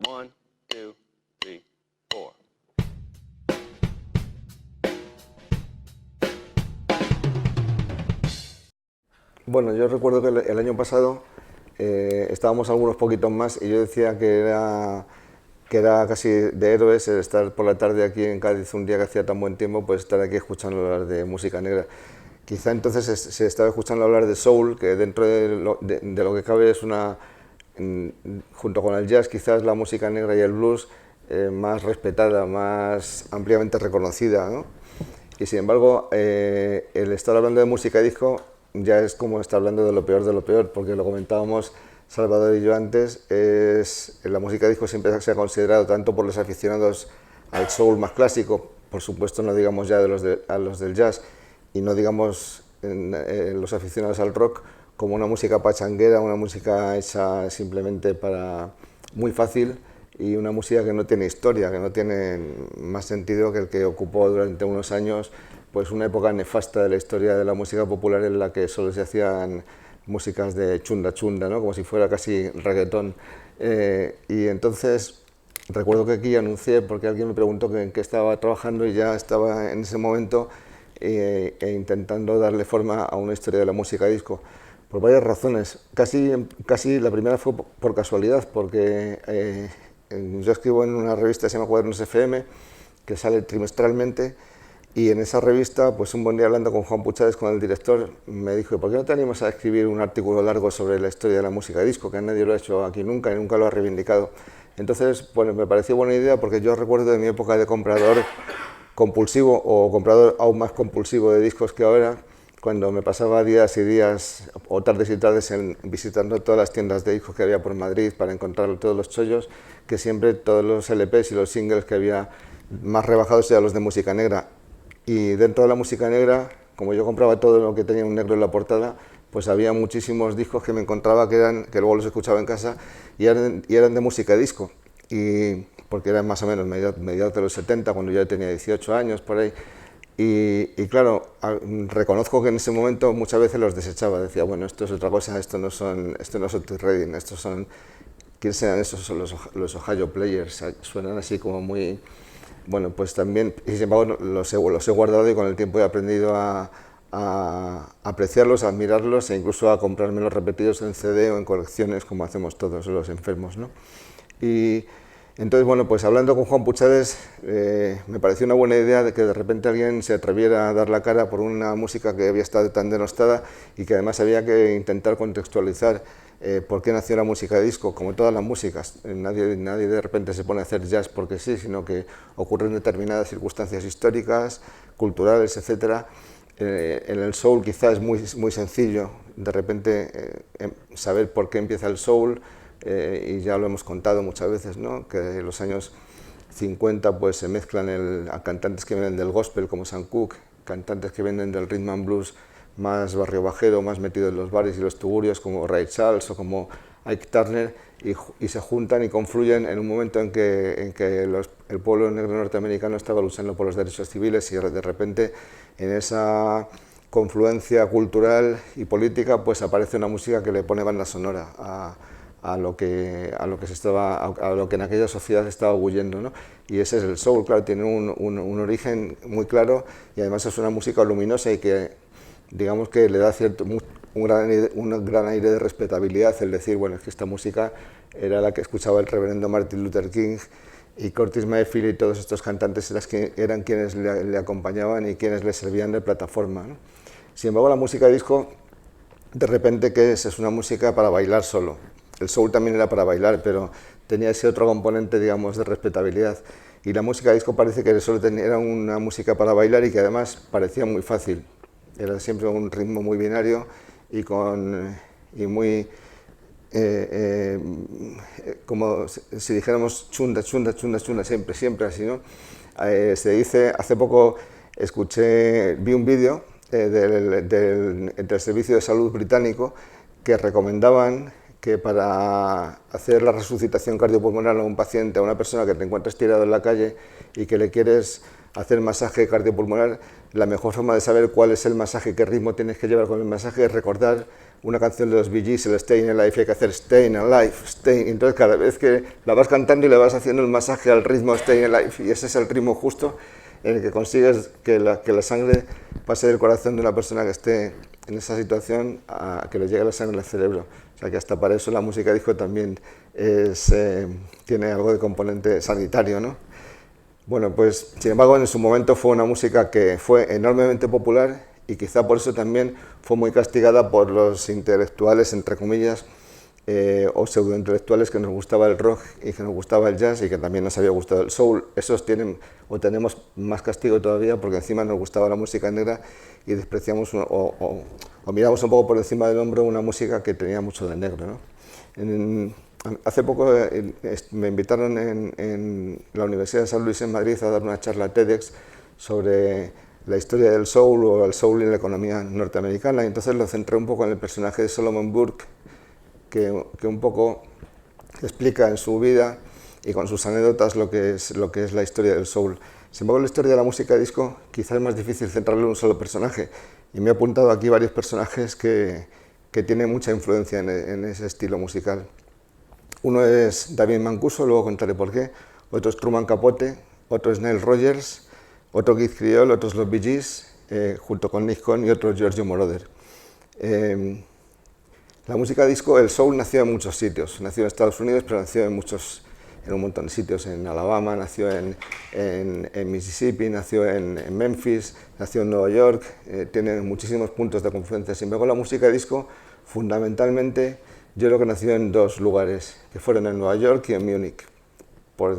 1, 2, 3, 4. Bueno, yo recuerdo que el año pasado estábamos algunos poquitos más y yo decía que era casi de héroes el estar por la tarde aquí en Cádiz un día que hacía tan buen tiempo, pues estar aquí escuchando hablar de música negra. Quizá entonces se estaba escuchando hablar de soul, que dentro de lo que cabe es junto con el jazz, quizás la música negra y el blues más respetada, más ampliamente reconocida, ¿no? Y sin embargo, el estar hablando de música disco ya es como estar hablando de lo peor, porque lo comentábamos Salvador y yo antes, la música disco siempre se ha considerado tanto por los aficionados al soul más clásico, por supuesto no digamos ya a los del jazz, y no digamos los aficionados al rock, como una música pachanguera, una música hecha simplemente para muy fácil, y una música que no tiene historia, que no tiene más sentido que el que ocupó durante unos años pues una época nefasta de la historia de la música popular en la que solo se hacían músicas de chunda chunda, ¿no? Como si fuera casi reggaetón. Y entonces recuerdo que aquí anuncié, porque alguien me preguntó en qué estaba trabajando y ya estaba en ese momento intentando darle forma a una historia de la música disco. Por varias razones. Casi la primera fue por casualidad, porque yo escribo en una revista que se llama Cuadernos FM, que sale trimestralmente, y en esa revista, pues un buen día hablando con Juan Puchades, con el director, me dijo: ¿por qué no te animas a escribir un artículo largo sobre la historia de la música disco? Que nadie lo ha hecho aquí nunca y nunca lo ha reivindicado. Entonces, bueno, me pareció buena idea porque yo recuerdo de mi época de comprador compulsivo o comprador aún más compulsivo de discos que ahora, cuando me pasaba días y días o tardes y tardes visitando todas las tiendas de discos que había por Madrid para encontrar todos los chollos, que siempre todos los LPs y los singles que había más rebajados eran los de música negra. Y dentro de la música negra, como yo compraba todo lo que tenía un negro en la portada, pues había muchísimos discos que me encontraba que luego los escuchaba en casa y eran de música disco. Y porque eran más o menos mediados de los 70, cuando yo tenía 18 años, por ahí. Y claro, reconozco que en ese momento muchas veces los desechaba. Decía, bueno, esto es otra cosa, esto no es Otis Redding, estos son... ¿Quiénes eran esos? Son los Ohio Players. Suenan así como muy... Bueno, pues también, y sin embargo, los he guardado y con el tiempo he aprendido a apreciarlos, a admirarlos e incluso a comprármelos repetidos en CD o en colecciones, como hacemos todos los enfermos, ¿no? Y entonces, bueno, pues hablando con Juan Puchades, me pareció una buena idea de que de repente alguien se atreviera a dar la cara por una música que había estado tan denostada y que además había que intentar contextualizar por qué nació la música disco, como todas las músicas. Nadie de repente se pone a hacer jazz porque sí, sino que ocurren determinadas circunstancias históricas, culturales, etc. En el soul quizás es muy sencillo, de repente saber por qué empieza el soul, y ya lo hemos contado muchas veces, ¿no? Que en los años 50 pues, se mezclan a cantantes que vienen del gospel como Sam Cooke, cantantes que vienen del rhythm and blues más barrio bajero, más metido en los bares y los tugurios como Ray Charles o como Ike Turner, y se juntan y confluyen en un momento en que el pueblo negro norteamericano estaba luchando por los derechos civiles, y de repente en esa confluencia cultural y política pues aparece una música que le pone banda sonora a lo que en aquella sociedad estaba huyendo, ¿no? Y ese es el soul. Claro, tiene un origen muy claro y además es una música luminosa y que, digamos, que le da un gran aire de respetabilidad, el decir, bueno, es que esta música era la que escuchaba el reverendo Martin Luther King y Curtis Mayfield, y todos estos cantantes eran quienes le acompañaban y quienes le servían de plataforma, ¿no? Sin embargo, la música disco, de repente, ¿qué es? Es una música para bailar solo. El soul también era para bailar, pero tenía ese otro componente, digamos, de respetabilidad. Y la música disco parece que era una música para bailar y que además parecía muy fácil. Era siempre un ritmo muy binario y muy... como si dijéramos chunda, chunda, chunda, chunda, siempre así, ¿no? Se dice, hace poco vi un vídeo del Servicio de Salud británico que recomendaban que para hacer la resucitación cardiopulmonar a un paciente, a una persona que te encuentras tirado en la calle y que le quieres hacer masaje cardiopulmonar, la mejor forma de saber cuál es el masaje, qué ritmo tienes que llevar con el masaje, es recordar una canción de los Bee Gees, el Staying Alive, y hay que hacer Staying Alive, Staying. Entonces cada vez que la vas cantando y le vas haciendo el masaje al ritmo Staying Alive, y ese es el ritmo justo en el que consigues que la sangre pase del corazón de una persona que esté en esa situación a que le llegue la sangre al cerebro. O sea que hasta para eso la música disco también tiene algo de componente sanitario, ¿no? Bueno, pues sin embargo en su momento fue una música que fue enormemente popular y quizá por eso también fue muy castigada por los intelectuales, entre comillas, o pseudointelectuales que nos gustaba el rock y que nos gustaba el jazz y que también nos había gustado el soul. Esos tienen o tenemos más castigo todavía porque encima nos gustaba la música negra y despreciamos o miramos un poco por encima del hombro una música que tenía mucho de negro, ¿no? Hace poco me invitaron en la Universidad de San Luis en Madrid a dar una charla TEDx sobre la historia del soul o el soul en la economía norteamericana, y entonces lo centré un poco en el personaje de Solomon Burke, que un poco explica en su vida y con sus anécdotas lo que es la historia del soul. Sin embargo, la historia de la música disco quizás es más difícil centrarlo en un solo personaje, y me he apuntado aquí varios personajes que tienen mucha influencia en ese estilo musical. Uno es David Mancuso, luego contaré por qué, otro es Truman Capote, otro es Nile Rodgers, otro Keith Creole, otros los Bee Gees, junto con Nick Cohn y otro Giorgio Moroder. La música disco, el soul nació en muchos sitios, nació en Estados Unidos, pero nació en un montón de sitios, en Alabama, nació en Mississippi, nació en Memphis, nació en Nueva York, tiene muchísimos puntos de confluencia. Sin embargo, la música disco, fundamentalmente, yo creo que nació en dos lugares, que fueron en Nueva York y en Múnich, por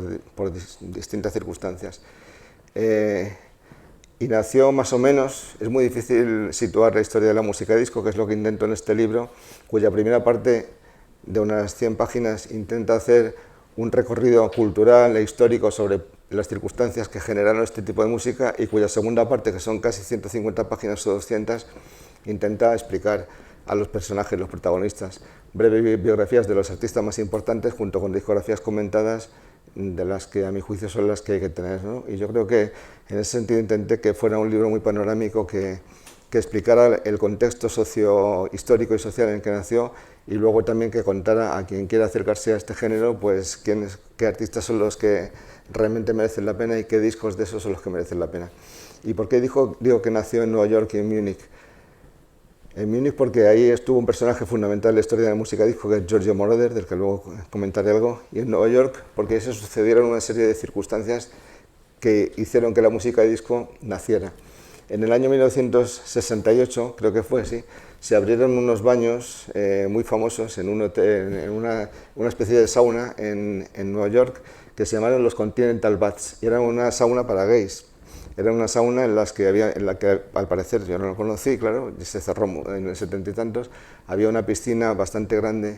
distintas circunstancias. Y nació más o menos, es muy difícil situar la historia de la música disco, que es lo que intento en este libro, cuya primera parte de unas 100 páginas intenta hacer un recorrido cultural e histórico sobre las circunstancias que generaron este tipo de música, y cuya segunda parte, que son casi 150 páginas o 200, intenta explicar a los personajes, los protagonistas, breves biografías de los artistas más importantes junto con discografías comentadas de las que a mi juicio son las que hay que tener, ¿no? Y yo creo que en ese sentido intenté que fuera un libro muy panorámico que explicara el contexto socio-histórico y social en el que nació, y luego también que contara a quien quiera acercarse a este género, pues qué artistas son los que realmente merecen la pena y qué discos de esos son los que merecen la pena. ¿Y por qué digo que nació en Nueva York y en Múnich? En Múnich porque ahí estuvo un personaje fundamental en la historia de la música disco, que es Giorgio Moroder, del que luego comentaré algo, y en Nueva York porque ahí se sucedieron una serie de circunstancias que hicieron que la música disco naciera. En el año 1968, creo que fue así, se abrieron unos baños muy famosos en un hotel, en una especie de sauna en Nueva York, que se llamaron los Continental Baths, y era una sauna para gays. Era una sauna en la que al parecer, yo no lo conocí, claro, se cerró en el 70 y tantos, había una piscina bastante grande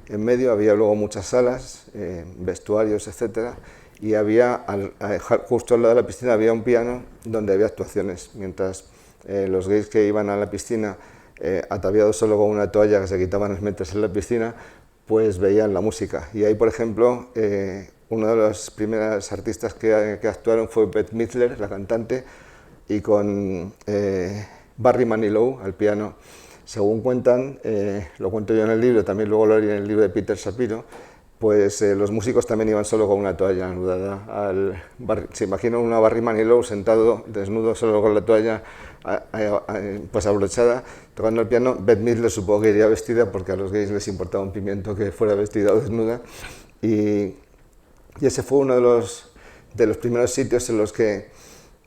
en medio, había luego muchas salas, vestuarios, etcétera, y había, justo al lado de la piscina había un piano donde había actuaciones, mientras los gays que iban a la piscina, ataviados solo con una toalla que se quitaban al meterse en la piscina, pues veían la música. Y ahí, por ejemplo, uno de los primeros artistas que actuaron fue Bette Midler, la cantante, y con Barry Manilow al piano. Según cuentan, lo cuento yo en el libro, también luego lo haré en el libro de Peter Shapiro, pues los músicos también iban solo con una toalla anudada. Se imagina una Barry Manilow sentado, desnudo, solo con la toalla pues abrochada, tocando el piano. Bette Midler supongo que iría vestida porque a los gays les importaba un pimiento que fuera vestida o desnuda. Y ese fue uno de los primeros sitios en los que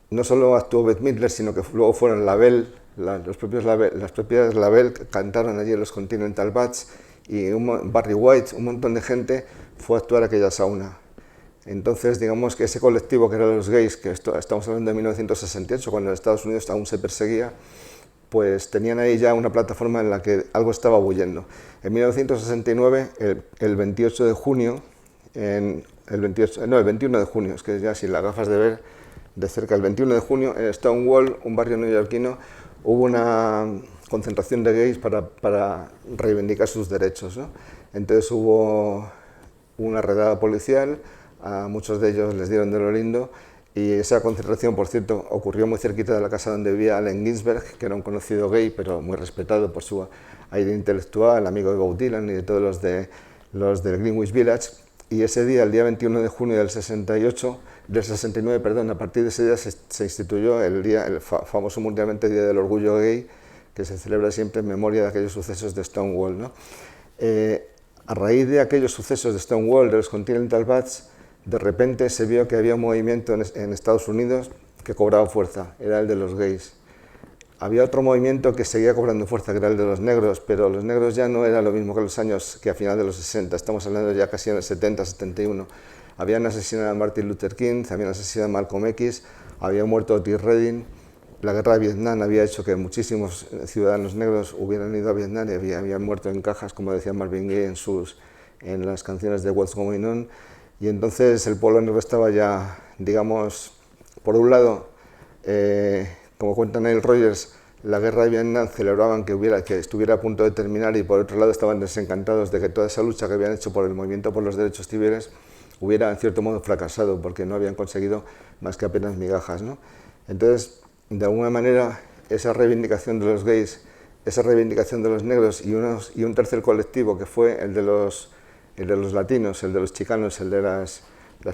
no solo actuó Bette Midler, sino que luego fueron Label, las propias Label cantaron allí en los Continental Baths, y Barry White, un montón de gente fue a actuar a aquella sauna. Entonces, digamos que ese colectivo que eran los gays, que estamos hablando de 1968, cuando en Estados Unidos aún se perseguía, pues tenían ahí ya una plataforma en la que algo estaba bullendo. En 1969, el 28 de junio, el 21 de junio, es que ya sin las gafas de ver de cerca, el 21 de junio, en Stonewall, un barrio neoyorquino, hubo una concentración de gays para reivindicar sus derechos, ¿no? Entonces hubo una redada policial, a muchos de ellos les dieron de lo lindo, y esa concentración, por cierto, ocurrió muy cerquita de la casa donde vivía Allen Ginsberg, que era un conocido gay, pero muy respetado por su aire intelectual, amigo de Bob Dylan y de todos los del Greenwich Village. Y ese día, el día 21 de junio del 69, perdón, a partir de ese día se instituyó el famoso mundialmente Día del Orgullo Gay, que se celebra siempre en memoria de aquellos sucesos de Stonewall, ¿no? A raíz de aquellos sucesos de Stonewall, de los Continental Bats, de repente se vio que había un movimiento en Estados Unidos que cobraba fuerza, era el de los gays. Había otro movimiento que seguía cobrando fuerza, que era el de los negros, pero los negros ya no era lo mismo que los años, que a final de los 60, estamos hablando ya casi en el 70, 71. Habían asesinado a Martin Luther King, habían asesinado a Malcolm X, había muerto Otis Redding. La guerra de Vietnam había hecho que muchísimos ciudadanos negros hubieran ido a Vietnam y habían muerto en cajas, como decía Marvin Gaye en las canciones de What's Going On. Y entonces el pueblo negro estaba ya, digamos, por un lado, como cuenta Neil Rogers, la guerra de Vietnam celebraban que estuviera a punto de terminar, y por otro lado estaban desencantados de que toda esa lucha que habían hecho por el movimiento por los derechos civiles hubiera en cierto modo fracasado, porque no habían conseguido más que apenas migajas, ¿no? Entonces, de alguna manera, esa reivindicación de los gays, esa reivindicación de los negros y un tercer colectivo, que fue el de los latinos, el de los chicanos, el de las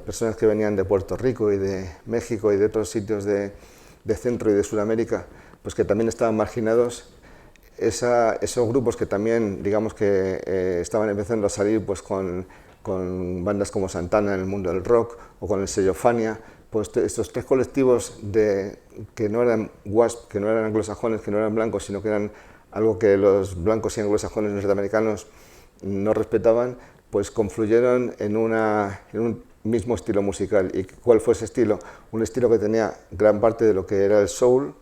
personas que venían de Puerto Rico y de México y de otros sitios de Centro y de Sudamérica, pues que también estaban marginados. Esos grupos que también, digamos que estaban empezando a salir pues con bandas como Santana en el mundo del rock, o con el sello Fania, pues estos tres colectivos que no eran WASP, que no eran anglosajones, que no eran blancos, sino que eran algo que los blancos y anglosajones norteamericanos no respetaban, pues confluyeron en un mismo estilo musical. ¿Y cuál fue ese estilo? Un estilo que tenía gran parte de lo que era el soul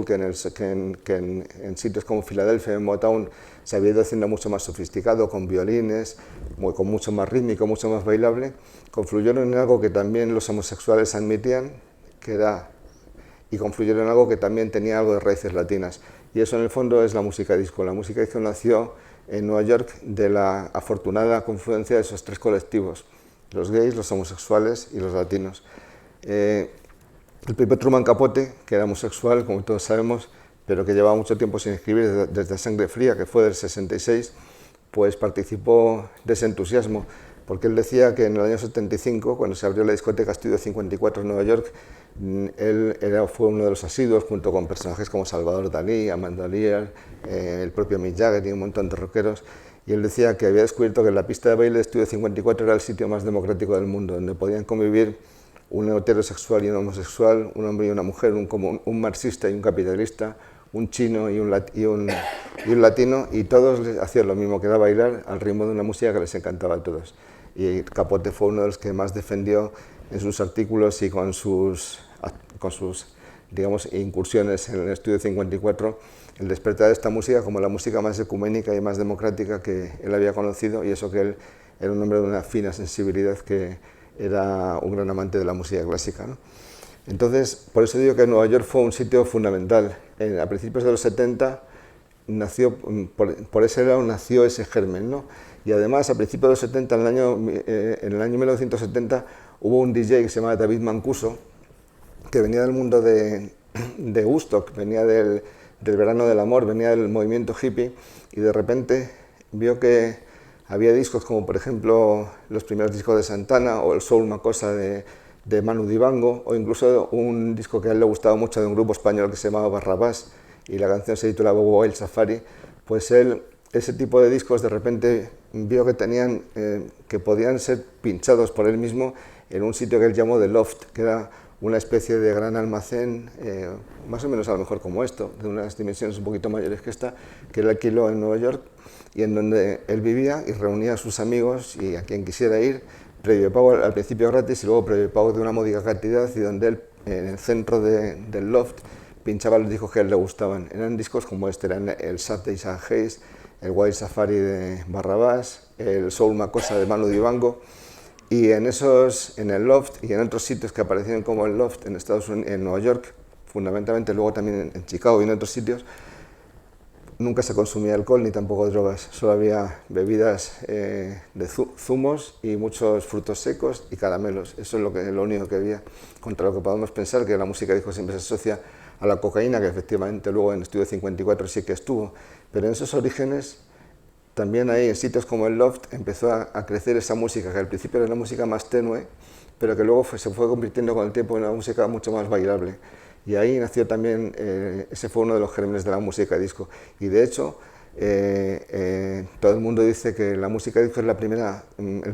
que en sitios como Filadelfia, en Motown, se había ido haciendo mucho más sofisticado, con violines, con mucho más rítmico, mucho más bailable. Confluyeron en algo que también los homosexuales admitían, y confluyeron en algo que también tenía algo de raíces latinas. Y eso en el fondo es la música disco. La música disco nació en Nueva York de la afortunada confluencia de esos tres colectivos: los gays, los homosexuales y los latinos. El propio Truman Capote, que era homosexual, como todos sabemos, pero que llevaba mucho tiempo sin escribir, desde Sangre Fría, que fue del 66, pues participó de ese entusiasmo, porque él decía que en el año 75, cuando se abrió la discoteca Estudio 54 en Nueva York, fue uno de los asiduos, junto con personajes como Salvador Dalí, Amanda Lear, el propio Mick Jagger y un montón de rockeros, y él decía que había descubierto que la pista de baile de Estudio 54 era el sitio más democrático del mundo, donde podían convivir un heterosexual y un homosexual, un hombre y una mujer, un marxista y un capitalista, un chino y un latino, y todos hacían lo mismo, que era bailar al ritmo de una música que les encantaba a todos. Y Capote fue uno de los que más defendió en sus artículos y con sus digamos, incursiones en el Estudio 54 el despertar de esta música como la música más ecuménica y más democrática que él había conocido, y eso que él era un hombre de una fina sensibilidad, que era un gran amante de la música clásica, ¿no? Entonces, por eso digo que Nueva York fue un sitio fundamental. A principios de los 70, por ese lado nació ese germen, ¿no? Y además, a principios de los 70, en el año 1970, hubo un DJ que se llamaba David Mancuso, que venía del mundo de Woodstock, venía del verano del amor, venía del movimiento hippie, y de repente vio que había discos como, por ejemplo, los primeros discos de Santana, o el Soul Makossa de Manu Dibango, o incluso un disco que a él le gustaba mucho de un grupo español que se llamaba Barrabás, y la canción se titulaba Wild Safari. Pues él, ese tipo de discos, de repente vio que podían ser pinchados por él mismo en un sitio que él llamó The Loft, que era una especie de gran almacén, más o menos a lo mejor como esto, de unas dimensiones un poquito mayores que esta, que él alquiló en Nueva York, y en donde él vivía y reunía a sus amigos y a quien quisiera ir, previo pago al principio gratis y luego previo pago de una módica cantidad, y donde él, en el centro del loft, pinchaba los discos que a él le gustaban. Eran discos como este, eran el Saturdays and Haze, el Wild Safari de Barrabás, el Soul Makossa de Manu Dibango, y en el loft y en otros sitios que aparecieron como el loft en Estados Unidos, en Nueva York, fundamentalmente, luego también en Chicago y en otros sitios, nunca se consumía alcohol ni tampoco drogas, solo había bebidas de zumos y muchos frutos secos y caramelos. Eso es lo único que había, contra lo que podemos pensar, que la música disco siempre se asocia a la cocaína, que efectivamente luego en Estudio 54 sí que estuvo, pero en esos orígenes también ahí en sitios como el Loft empezó a crecer esa música, que al principio era una música más tenue, pero que luego se fue convirtiendo con el tiempo en una música mucho más bailable. Y ahí nació también, ese fue uno de los gérmenes de la música disco. Y de hecho, todo el mundo dice que la música disco es el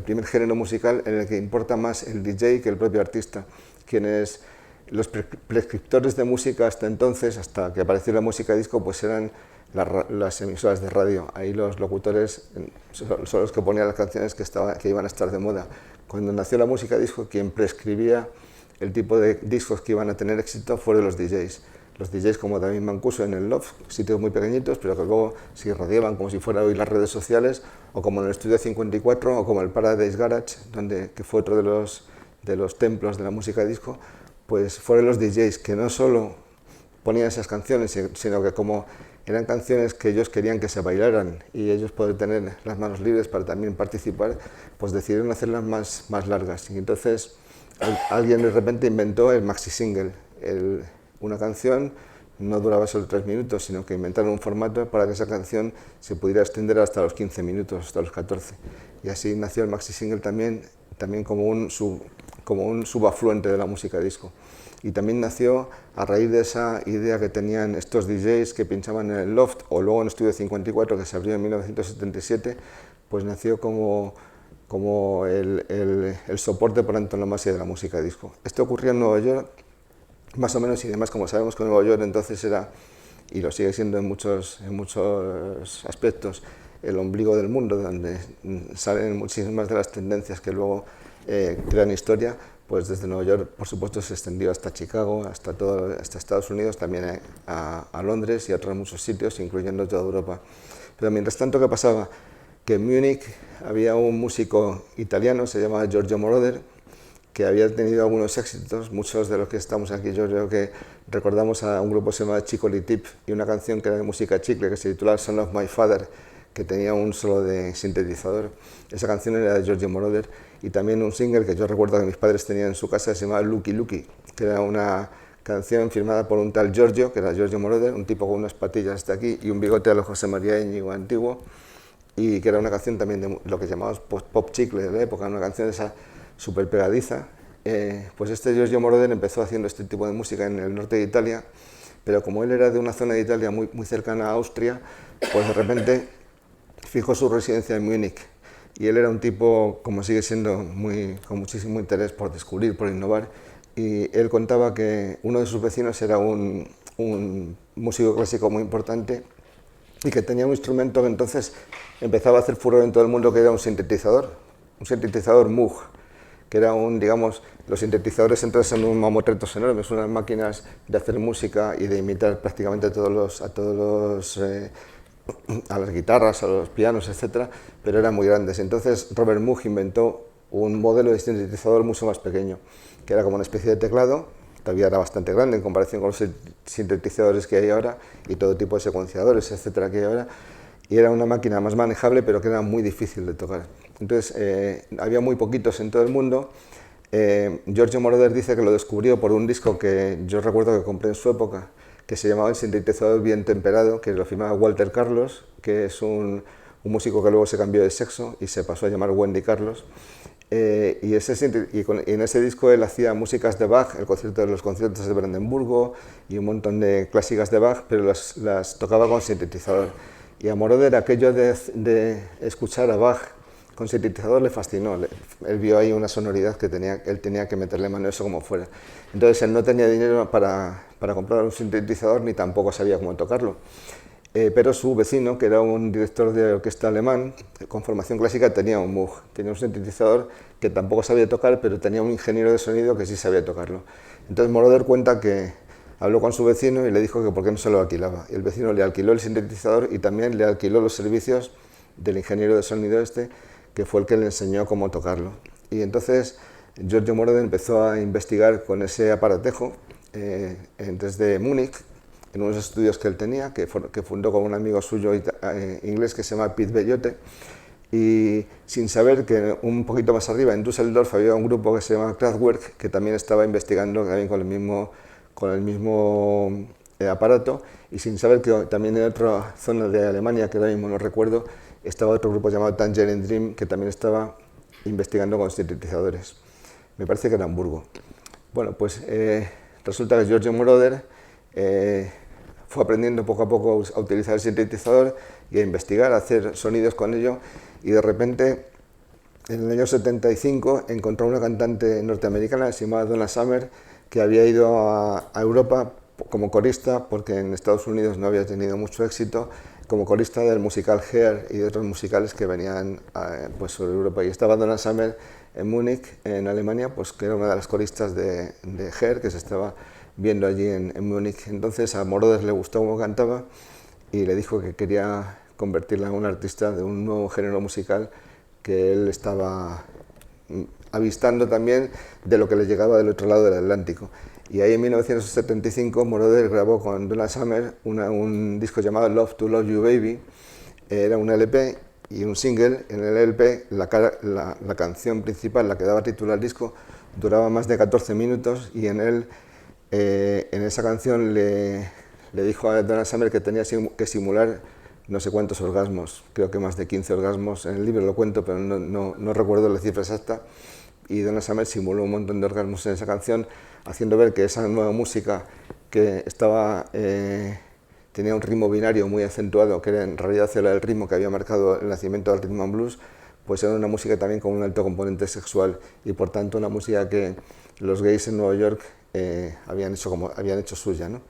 primer género musical en el que importa más el DJ que el propio artista. Quienes, los prescriptores de música hasta entonces, hasta que apareció la música disco, pues eran las emisoras de radio. Ahí los locutores son los que ponían las canciones que iban a estar de moda. Cuando nació la música disco, quien prescribía el tipo de discos que iban a tener éxito fueron los DJs. Los DJs como David Mancuso en el Loft, sitios muy pequeñitos, pero que luego se irradiaban como si fuera hoy las redes sociales, o como en el Estudio 54, o como el Paradise Garage, que fue otro de los templos de la música disco, pues fueron los DJs que no solo ponían esas canciones, sino que como eran canciones que ellos querían que se bailaran y ellos poder tener las manos libres para también participar, pues decidieron hacerlas más largas. Y entonces alguien de repente inventó el maxi single. Una canción no duraba solo 3 minutos, sino que inventaron un formato para que esa canción se pudiera extender hasta los 15 minutos, hasta los 14. Y así nació el maxi single también como un subafluente de la música disco. Y también nació a raíz de esa idea que tenían estos DJs que pinchaban en el Loft o luego en Estudio 54, que se abrió en 1977, pues nació como el soporte por antonomasia de la música disco. Esto ocurrió en Nueva York, más o menos, y además como sabemos que Nueva York entonces era, y lo sigue siendo en muchos aspectos, el ombligo del mundo, donde salen muchísimas de las tendencias que luego crean historia, pues desde Nueva York, por supuesto, se extendió hasta Chicago, hasta Estados Unidos, también a Londres y a otros muchos sitios, incluyendo toda Europa. Pero mientras tanto, ¿qué pasaba? Que en Múnich había un músico italiano, se llamaba Giorgio Moroder, que había tenido algunos éxitos, muchos de los que estamos aquí, yo creo que recordamos a un grupo que se llamaba Chicory Tip y una canción que era de música chicle que se titulaba Son of My Father, que tenía un solo de sintetizador. Esa canción era de Giorgio Moroder, y también un single que yo recuerdo que mis padres tenían en su casa, se llamaba Lucky Lucky, que era una canción firmada por un tal Giorgio, que era Giorgio Moroder, un tipo con unas patillas hasta aquí y un bigote a lo José María Íñigo antiguo, y que era una canción también de lo que llamamos pop chicle de la época, una canción esa súper pegadiza. Pues este Giorgio Moroder empezó haciendo este tipo de música en el norte de Italia, pero como él era de una zona de Italia muy cercana a Austria, pues de repente fijó su residencia en Múnich. Y él era un tipo, como sigue siendo, con muchísimo interés por descubrir, por innovar, y él contaba que uno de sus vecinos era un músico clásico muy importante y que tenía un instrumento que entonces empezaba a hacer furor en todo el mundo, que era un sintetizador Moog, que era digamos, los sintetizadores entonces son unos mamotretos enormes, unas máquinas de hacer música y de imitar prácticamente a las guitarras, a los pianos, etcétera, pero eran muy grandes. Entonces Robert Moog inventó un modelo de sintetizador mucho más pequeño, que era como una especie de teclado, todavía era bastante grande en comparación con los sintetizadores que hay ahora y todo tipo de secuenciadores, etcétera, que hay ahora, y era una máquina más manejable, pero que era muy difícil de tocar. Entonces había muy poquitos en todo el mundo. Giorgio Moroder dice que lo descubrió por un disco que yo recuerdo que compré en su época, que se llamaba El sintetizador bien temperado, que lo firmaba Walter Carlos, que es un músico que luego se cambió de sexo y se pasó a llamar Wendy Carlos. Y en ese disco él hacía músicas de Bach, los conciertos de Brandenburgo y un montón de clásicas de Bach, pero las tocaba con sintetizador. Y a Moroder aquello de escuchar a Bach con sintetizador le fascinó. Él vio ahí una sonoridad que él tenía que meterle mano a eso como fuera. Entonces él no tenía dinero para comprar un sintetizador ni tampoco sabía cómo tocarlo. Pero su vecino, que era un director de orquesta alemán con formación clásica, tenía un Moog, tenía un sintetizador que tampoco sabía tocar, pero tenía un ingeniero de sonido que sí sabía tocarlo. Entonces Moroder cuenta que habló con su vecino y le dijo que por qué no se lo alquilaba. Y el vecino le alquiló el sintetizador y también le alquiló los servicios del ingeniero de sonido que fue el que le enseñó cómo tocarlo. Y entonces Giorgio Moroder empezó a investigar con ese aparatejo desde Múnich, en unos estudios que él tenía, que fundó con un amigo suyo inglés que se llama Pete Bellotte, y sin saber que un poquito más arriba, en Düsseldorf, había un grupo que se llama Kraftwerk, que también estaba investigando también con el mismo aparato, y sin saber que también en otra zona de Alemania, que ahora mismo no recuerdo, estaba otro grupo llamado Tangerine Dream, que también estaba investigando con sintetizadores. Me parece que era Hamburgo. Bueno, pues resulta que Giorgio Moroder fue aprendiendo poco a poco a utilizar el sintetizador y a investigar, a hacer sonidos con ello, y de repente, en el año 75, encontró una cantante norteamericana llamada Donna Summer, que había ido a Europa como corista, porque en Estados Unidos no había tenido mucho éxito, como corista del musical Hair y de otros musicales que venían pues sobre Europa. Y estaba Donna Summer en Múnich, en Alemania, pues que era una de las coristas de Hair, que se estaba viendo allí en Múnich. Entonces a Moroder le gustó cómo cantaba y le dijo que quería convertirla en una artista de un nuevo género musical que él estaba avistando también de lo que le llegaba del otro lado del Atlántico. Y ahí en 1975 Moroder grabó con Donna Summer un disco llamado Love to Love You Baby. Era un LP y un single. En el LP la canción principal, la que daba título al disco, duraba más de 14 minutos y en esa canción le dijo a Donna Summer que tenía que simular no sé cuántos orgasmos, creo que más de 15 orgasmos. En el libro lo cuento, pero no recuerdo la cifra exacta. Y Donna Summer simuló un montón de orgasmos en esa canción, haciendo ver que esa nueva música que tenía un ritmo binario muy acentuado, que era en realidad era el ritmo que había marcado el nacimiento del rhythm and blues, pues era una música también con un alto componente sexual y por tanto una música que los gays en Nueva York habían hecho suya, ¿no?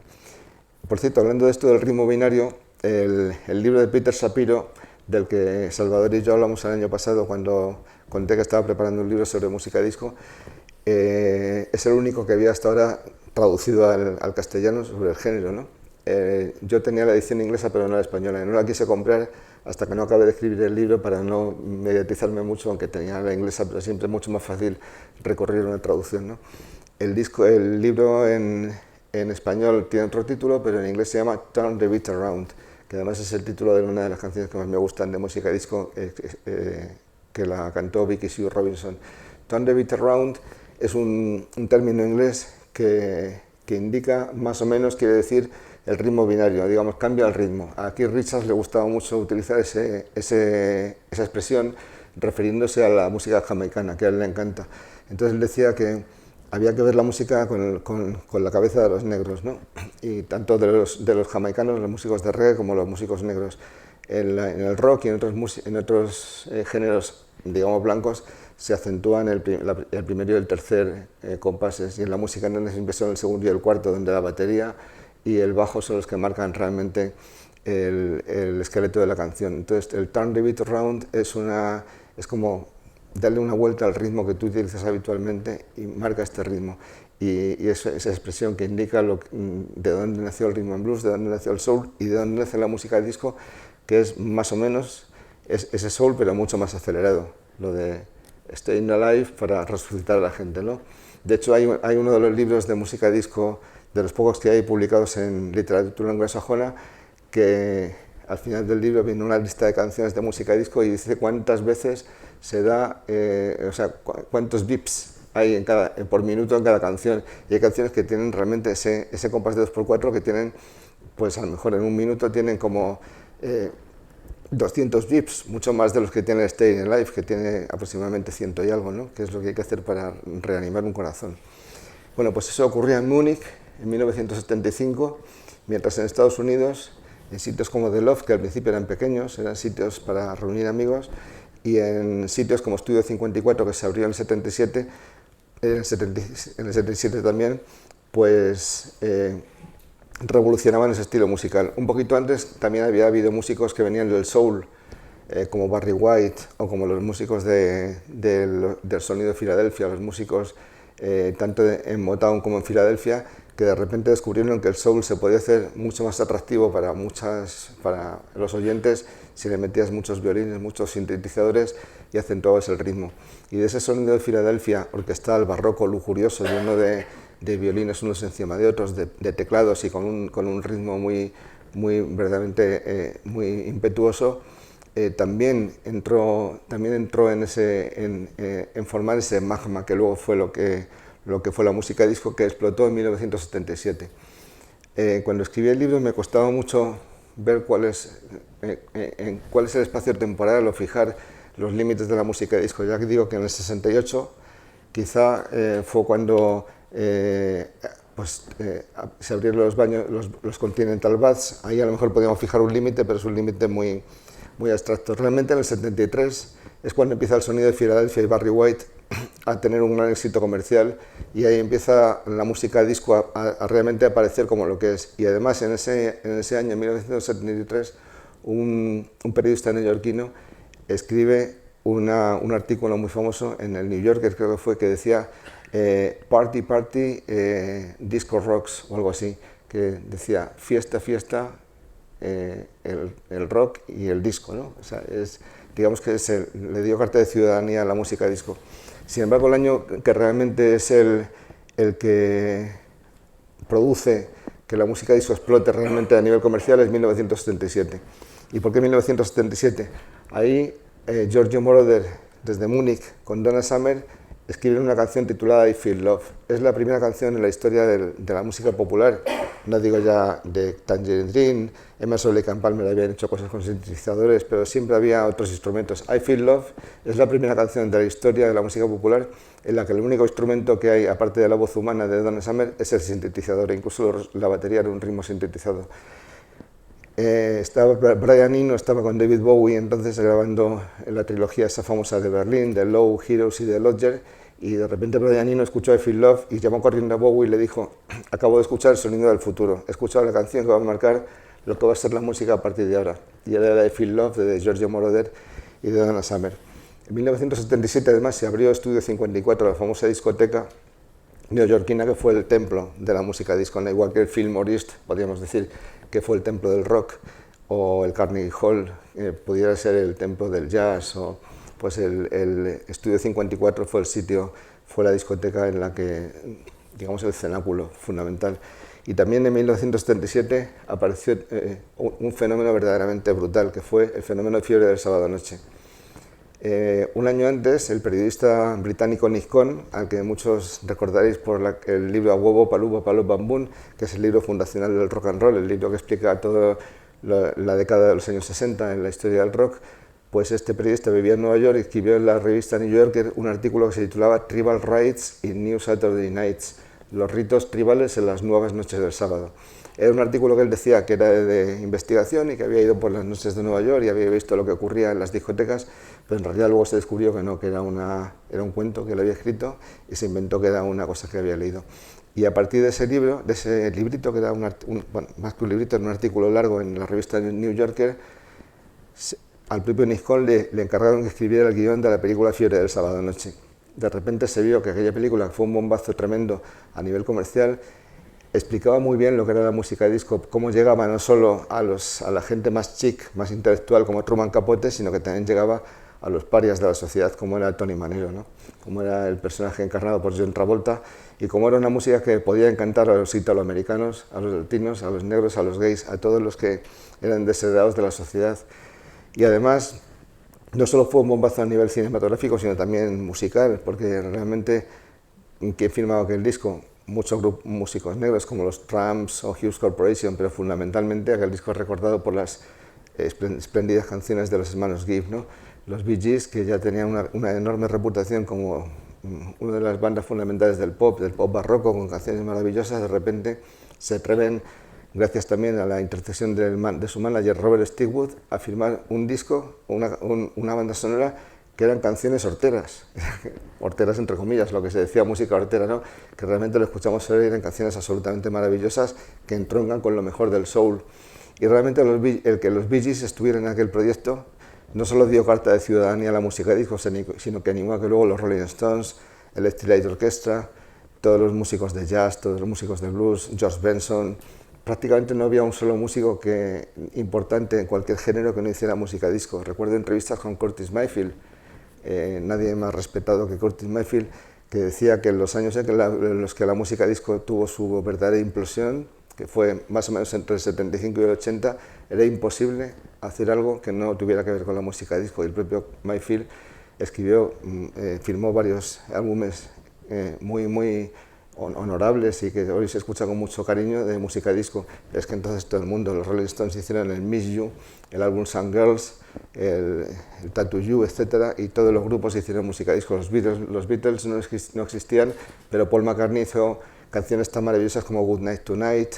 Por cierto, hablando de esto del ritmo binario, el libro de Peter Shapiro, del que Salvador y yo hablamos el año pasado cuando conté que estaba preparando un libro sobre música disco, es el único que había hasta ahora traducido al castellano sobre el género, ¿no? Yo tenía la edición inglesa pero no la española, y no la quise comprar hasta que no acabé de escribir el libro para no mediatizarme mucho, aunque tenía la inglesa, pero siempre es mucho más fácil recorrer una traducción, ¿no? El libro en español tiene otro título, pero en inglés se llama Turn the Beat Around, que además es el título de una de las canciones que más me gustan de música disco, que la cantó Vicky Sue Robinson. Turn the Beat Around es un término inglés que indica, más o menos, quiere decir el ritmo binario, digamos, cambia el ritmo. A Keith Richards le gustaba mucho utilizar esa expresión refiriéndose a la música jamaicana, que a él le encanta. Entonces él decía que había que ver la música con la cabeza de los negros, ¿no? Y tanto de los jamaicanos, los músicos de reggae, como los músicos negros. En el rock y en otros géneros, digamos, blancos, se acentúan el primero y el tercer compases, y en la música negra siempre son el segundo y el cuarto, donde la batería y el bajo son los que marcan realmente el esqueleto de la canción. Entonces el Turn the Beat Around es como darle una vuelta al ritmo que tú utilizas habitualmente y marca este ritmo. Y esa expresión que indica de dónde nació el rhythm and blues, de dónde nació el soul y de dónde nace la música de disco, que es más o menos ese soul, pero mucho más acelerado, lo de Staying Alive para resucitar a la gente, ¿no? De hecho, hay uno de los libros de música disco, de los pocos que hay publicados en literatura anglosajona, que al final del libro viene una lista de canciones de música disco y dice cuántas veces se da, o sea, cuántos beeps hay por minuto en cada canción. Y hay canciones que tienen realmente ese compás de 2x4 que tienen, pues a lo mejor en un minuto tienen como 200 beeps, mucho más de los que tiene Staying Alive, que tiene aproximadamente 100 y algo, ¿no? Que es lo que hay que hacer para reanimar un corazón. Bueno, pues eso ocurría en Múnich en 1975, mientras en Estados Unidos, en sitios como The Loft, que al principio eran pequeños, eran sitios para reunir amigos, y en sitios como Estudio 54, que se abrió en el 77, en el 77 también, pues revolucionaban ese estilo musical. Un poquito antes también había habido músicos que venían del soul, como Barry White, o como los músicos del sonido de Filadelfia, los músicos tanto en Motown como en Filadelfia, que de repente descubrieron que el soul se podía hacer mucho más atractivo para los oyentes si le metías muchos violines, muchos sintetizadores y acentuabas el ritmo. Y de ese sonido de Filadelfia, orquestal, barroco, lujurioso, lleno de violines unos encima de otros, de teclados y con un ritmo muy verdaderamente muy impetuoso, también entró en formar ese magma que luego fue lo que fue la música disco, que explotó en 1977. Cuando escribí el libro me costaba mucho ver cuál es el espacio temporal o fijar los límites de la música de disco. Ya que digo que en el 68 quizá fue cuando se abrieron los baños, los Continental Baths. Ahí a lo mejor podíamos fijar un límite, pero es un límite muy, muy abstracto. Realmente en el 73 es cuando empieza el sonido de Philadelphia y Barry White a tener un gran éxito comercial, y ahí empieza la música disco a realmente aparecer como lo que es. Y además en ese año, en 1973, un periodista neoyorquino escribe un artículo muy famoso en el New Yorker, creo que fue, que decía Party, Party, Disco Rocks o algo así, que decía fiesta, fiesta, el rock y el disco, ¿no? O sea, digamos que le dio carta de ciudadanía a la música disco. Sin embargo, el año que realmente es el que produce que la música disco explote realmente a nivel comercial es 1977. ¿Y por qué 1977? Ahí Giorgio Moroder, desde Múnich, con Donna Summer, escriben una canción titulada I Feel Love. Es la primera canción en la historia de la música popular, no digo ya de Tangerine Dream, Emerson Lake and Palmer habían hecho cosas con sintetizadores, pero siempre había otros instrumentos. I Feel Love es la primera canción de la historia de la música popular en la que el único instrumento que hay, aparte de la voz humana de Donna Summer, es el sintetizador, e incluso la batería era un ritmo sintetizado. Estaba Brian Eno, estaba con David Bowie entonces grabando la trilogía esa famosa de Berlín, de Low, Heroes y de Lodger, y de repente Brian Eno escuchó I Feel Love y llamó corriendo a Bowie y le dijo: acabo de escuchar el sonido del futuro, he escuchado la canción que va a marcar lo que va a ser la música a partir de ahora. Y era I Feel Love de Giorgio Moroder y de Donna Summer. En 1977 además se abrió Estudio 54, la famosa discoteca neoyorquina que fue el templo de la música disco, igual que el Fillmore East, podríamos decir que fue el templo del rock, o el Carnegie Hall pudiera ser el templo del jazz, o pues el Estudio 54 fue el sitio, fue la discoteca en la que, digamos, el cenáculo fundamental. Y también en 1977 apareció un fenómeno verdaderamente brutal, que fue el fenómeno de fiebre del sábado noche. Un año antes, el periodista británico Nick Cohn, al que muchos recordaréis por el libro A Huevo, Palú, Palú, Bam Bum, que es el libro fundacional del rock and roll, el libro que explica toda la década de los años 60 en la historia del rock, pues este periodista vivía en Nueva York y escribió en la revista New Yorker un artículo que se titulaba Tribal Rites in New Saturday Nights, los ritos tribales en las nuevas noches del sábado. Era un artículo que él decía que era de investigación y que había ido por las noches de Nueva York y había visto lo que ocurría en las discotecas, pero en realidad luego se descubrió que no, que era un cuento que él había escrito y se inventó que era una cosa que había leído. Y a partir de ese libro, de ese librito, que era más que un librito, era un artículo largo en la revista New Yorker, al propio Nick Cohn le encargaron que escribiera el guión de la película Fiebre del sábado noche. De repente se vio que aquella película, que fue un bombazo tremendo a nivel comercial, explicaba muy bien lo que era la música disco, cómo llegaba no solo a la gente más chic, más intelectual como Truman Capote, sino que también llegaba a los parias de la sociedad, como era Tony Manero, ¿no? Como era el personaje encarnado por John Travolta, y como era una música que podía encantar a los italoamericanos, a los latinos, a los negros, a los gays, a todos los que eran desheredados de la sociedad. Y además, no solo fue un bombazo a nivel cinematográfico, sino también musical, porque realmente, ¿quién firmaba aquel disco? Muchos músicos negros como los Tramps o Hughes Corporation, pero fundamentalmente aquel disco es recordado por las espléndidas canciones de los hermanos Gibb, ¿no? Los Bee Gees, que ya tenían una enorme reputación como una de las bandas fundamentales del pop barroco, con canciones maravillosas, de repente se atreven, gracias también a la intercesión de su manager Robert Stigwood, a firmar un disco, una banda sonora que eran canciones horteras, horteras entre comillas, lo que se decía música hortera, ¿no? Que realmente lo escuchamos ahora y eran canciones absolutamente maravillosas que entroncan con lo mejor del soul. Y realmente el que los Bee Gees estuvieran en aquel proyecto no solo dio carta de ciudadanía a la música disco, sino que animó a que luego los Rolling Stones, el Electric Light Orchestra, todos los músicos de jazz, todos los músicos de blues, George Benson, prácticamente no había un solo músico importante en cualquier género que no hiciera música disco. Recuerdo entrevistas con Curtis Mayfield, nadie más respetado que Curtis Mayfield, que decía que en los años en los que la música disco tuvo su verdadera implosión, que fue más o menos entre el 75 y el 80, era imposible hacer algo que no tuviera que ver con la música disco. Y el propio Mayfield firmó varios álbumes muy honorables y que hoy se escucha con mucho cariño de música disco. Es que entonces todo el mundo, los Rolling Stones hicieron el Miss You, el álbum Some Girls, el Tattoo You, etc. Y todos los grupos hicieron música disco. Los Beatles no existían, pero Paul McCartney hizo canciones tan maravillosas como Good Night Tonight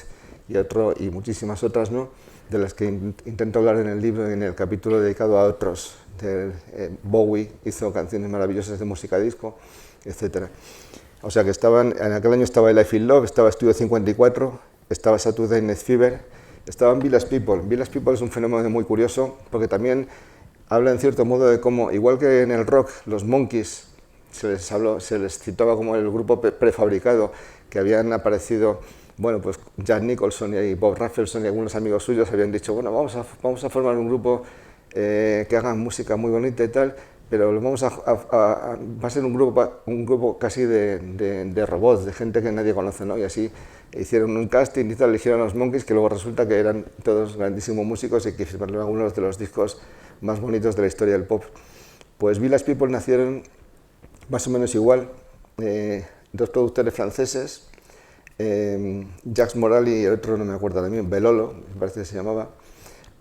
y muchísimas otras, ¿no?, de las que intento hablar en el libro, en el capítulo dedicado a otros. Bowie hizo canciones maravillosas de música disco, etc. O sea que en aquel año estaba el I Feel Love, estaba Studio 54, estaba Saturday Night Fever, estaban Village People. Village People es un fenómeno muy curioso porque también habla en cierto modo de cómo, igual que en el rock, los Monkees se les citaba como el grupo prefabricado, que habían aparecido, bueno, pues Jack Nicholson y Bob Rafelson y algunos amigos suyos habían dicho, bueno, vamos a formar un grupo que haga música muy bonita y tal, pero va a ser un grupo casi de robots, de gente que nadie conoce, ¿no? Y así hicieron un casting y tal, eligieron a los Monkees, que luego resulta que eran todos grandísimos músicos y que firmaron algunos de los discos más bonitos de la historia del pop. Pues Village People nacieron más o menos igual, dos productores franceses, Jacques Morali y el otro no me acuerdo también, Belolo, me parece que se llamaba.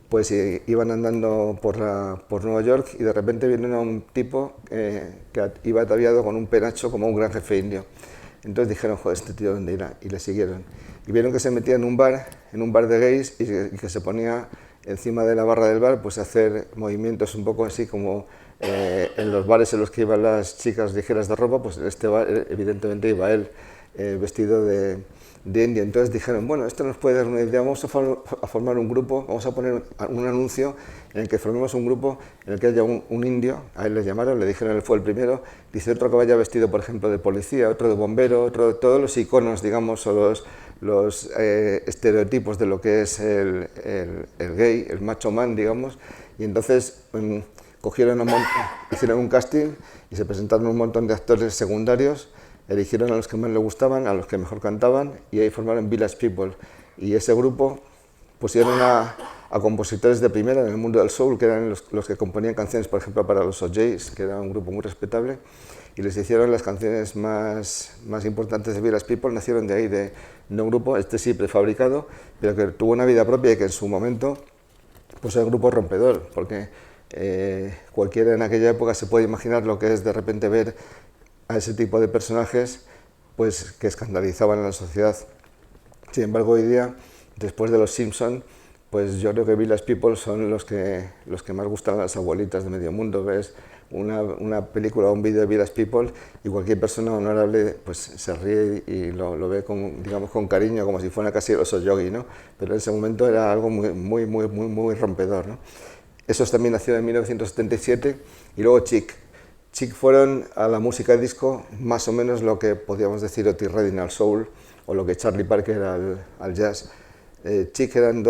Pues iban andando por Nueva York y de repente vieron a un tipo que iba ataviado con un penacho como un gran jefe indio. Entonces dijeron, joder, este tío dónde irá, y le siguieron. Y vieron que se metía en un bar de gays y que se ponía encima de la barra del bar pues a hacer movimientos un poco así como en los bares en los que iban las chicas ligeras de ropa, pues en este bar evidentemente iba él vestido de indio. Entonces dijeron, bueno, esto nos puede dar una idea, vamos a formar un grupo, vamos a poner un anuncio en el que formemos un grupo en el que haya un indio, a él le llamaron, le dijeron, él fue el primero, dice otro que vaya vestido, por ejemplo, de policía, otro de bombero, otro de todos los iconos, digamos, o los estereotipos de lo que es el gay, el macho man, digamos, y entonces hicieron un casting y se presentaron un montón de actores secundarios, eligieron a los que más les gustaban, a los que mejor cantaban, y ahí formaron Village People. Y ese grupo pusieron a compositores de primera en el mundo del soul, que eran los que componían canciones, por ejemplo, para los O'Jays, que era un grupo muy respetable, y les hicieron las canciones más importantes de Village People, nacieron de ahí, de un grupo, este sí, prefabricado, pero que tuvo una vida propia y que en su momento pues era un grupo rompedor, porque cualquiera en aquella época se puede imaginar lo que es de repente ver a ese tipo de personajes pues, que escandalizaban a la sociedad. Sin embargo, hoy día, después de los Simpson, pues yo creo que Village People son los que más gustan a las abuelitas de medio mundo. Ves una película o un vídeo de Village People y cualquier persona honorable pues, se ríe y lo ve con cariño, como si fuera casi el oso yogi, ¿no? Pero en ese momento era algo muy rompedor, ¿no? Esos también nacieron en 1977 y luego Chic. Chic fueron a la música disco más o menos lo que podíamos decir Otis Redding al soul o lo que Charlie Parker al jazz. Chic eran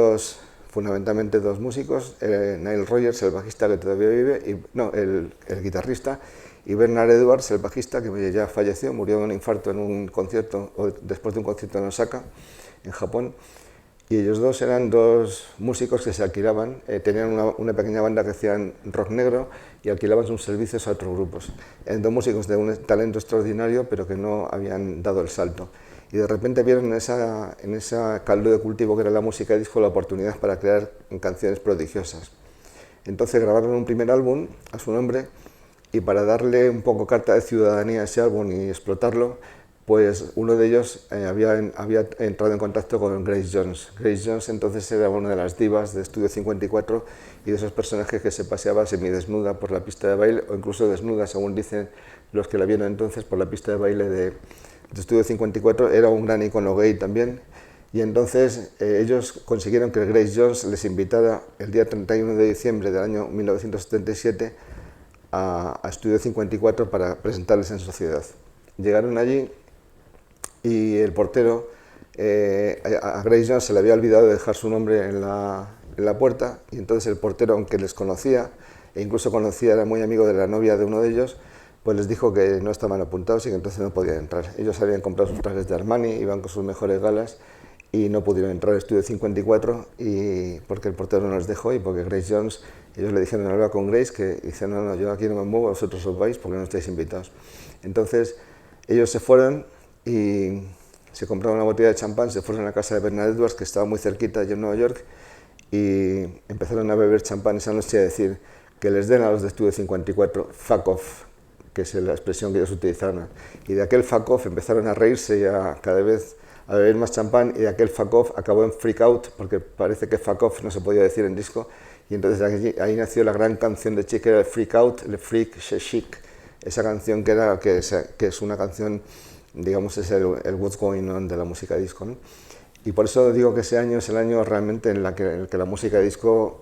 fundamentalmente dos músicos, Nile Rodgers, el bajista que todavía vive, el guitarrista, y Bernard Edwards, el bajista que ya falleció, murió de un infarto en un concierto, o después de un concierto en Osaka, en Japón. Y ellos dos eran dos músicos que se alquilaban, tenían una pequeña banda que hacían rock negro y alquilaban sus servicios a otros grupos. Eran dos músicos de un talento extraordinario, pero que no habían dado el salto. Y de repente vieron en esa caldo de cultivo que era la música disco la oportunidad para crear canciones prodigiosas. Entonces grabaron un primer álbum a su nombre y para darle un poco carta de ciudadanía a ese álbum y explotarlo, pues uno de ellos había entrado en contacto con Grace Jones. Grace Jones entonces era una de las divas de Studio 54 y de esos personajes que se paseaba semidesnuda por la pista de baile, o incluso desnuda, según dicen los que la vieron entonces, por la pista de baile de Studio 54. Era un gran icono gay también, y entonces ellos consiguieron que Grace Jones les invitara el día 31 de diciembre del año 1977 a Studio 54 para presentarles en sociedad. Llegaron allí y el portero, a Grace Jones se le había olvidado dejar su nombre en la puerta, y entonces el portero, aunque les conocía, e incluso era muy amigo de la novia de uno de ellos, pues les dijo que no estaban apuntados y que entonces no podían entrar. Ellos habían comprado sus trajes de Armani, iban con sus mejores galas y no pudieron entrar al Estudio 54 porque el portero no los dejó y porque Grace Jones, ellos le dijeron, habla con Grace, que dice, no, yo aquí no me muevo, vosotros os vais porque no estáis invitados. Entonces ellos se fueron y se compraron una botella de champán, se fueron a la casa de Bernard Edwards, que estaba muy cerquita allí en Nueva York, y empezaron a beber champán esa noche y a decir que les den a los de Estudio 54 fuck off, que es la expresión que ellos utilizaron. Y de aquel fuck off empezaron a reírse y a cada vez a beber más champán, y de aquel fuck off acabó en freak out, porque parece que fuck off no se podía decir en disco, y entonces ahí nació la gran canción de Chic, que era el Freak Out, el Freak Chic, esa canción que es una canción, digamos, es el What's Going On de la música disco, ¿no? Y por eso digo que ese año es el año realmente en el que la música disco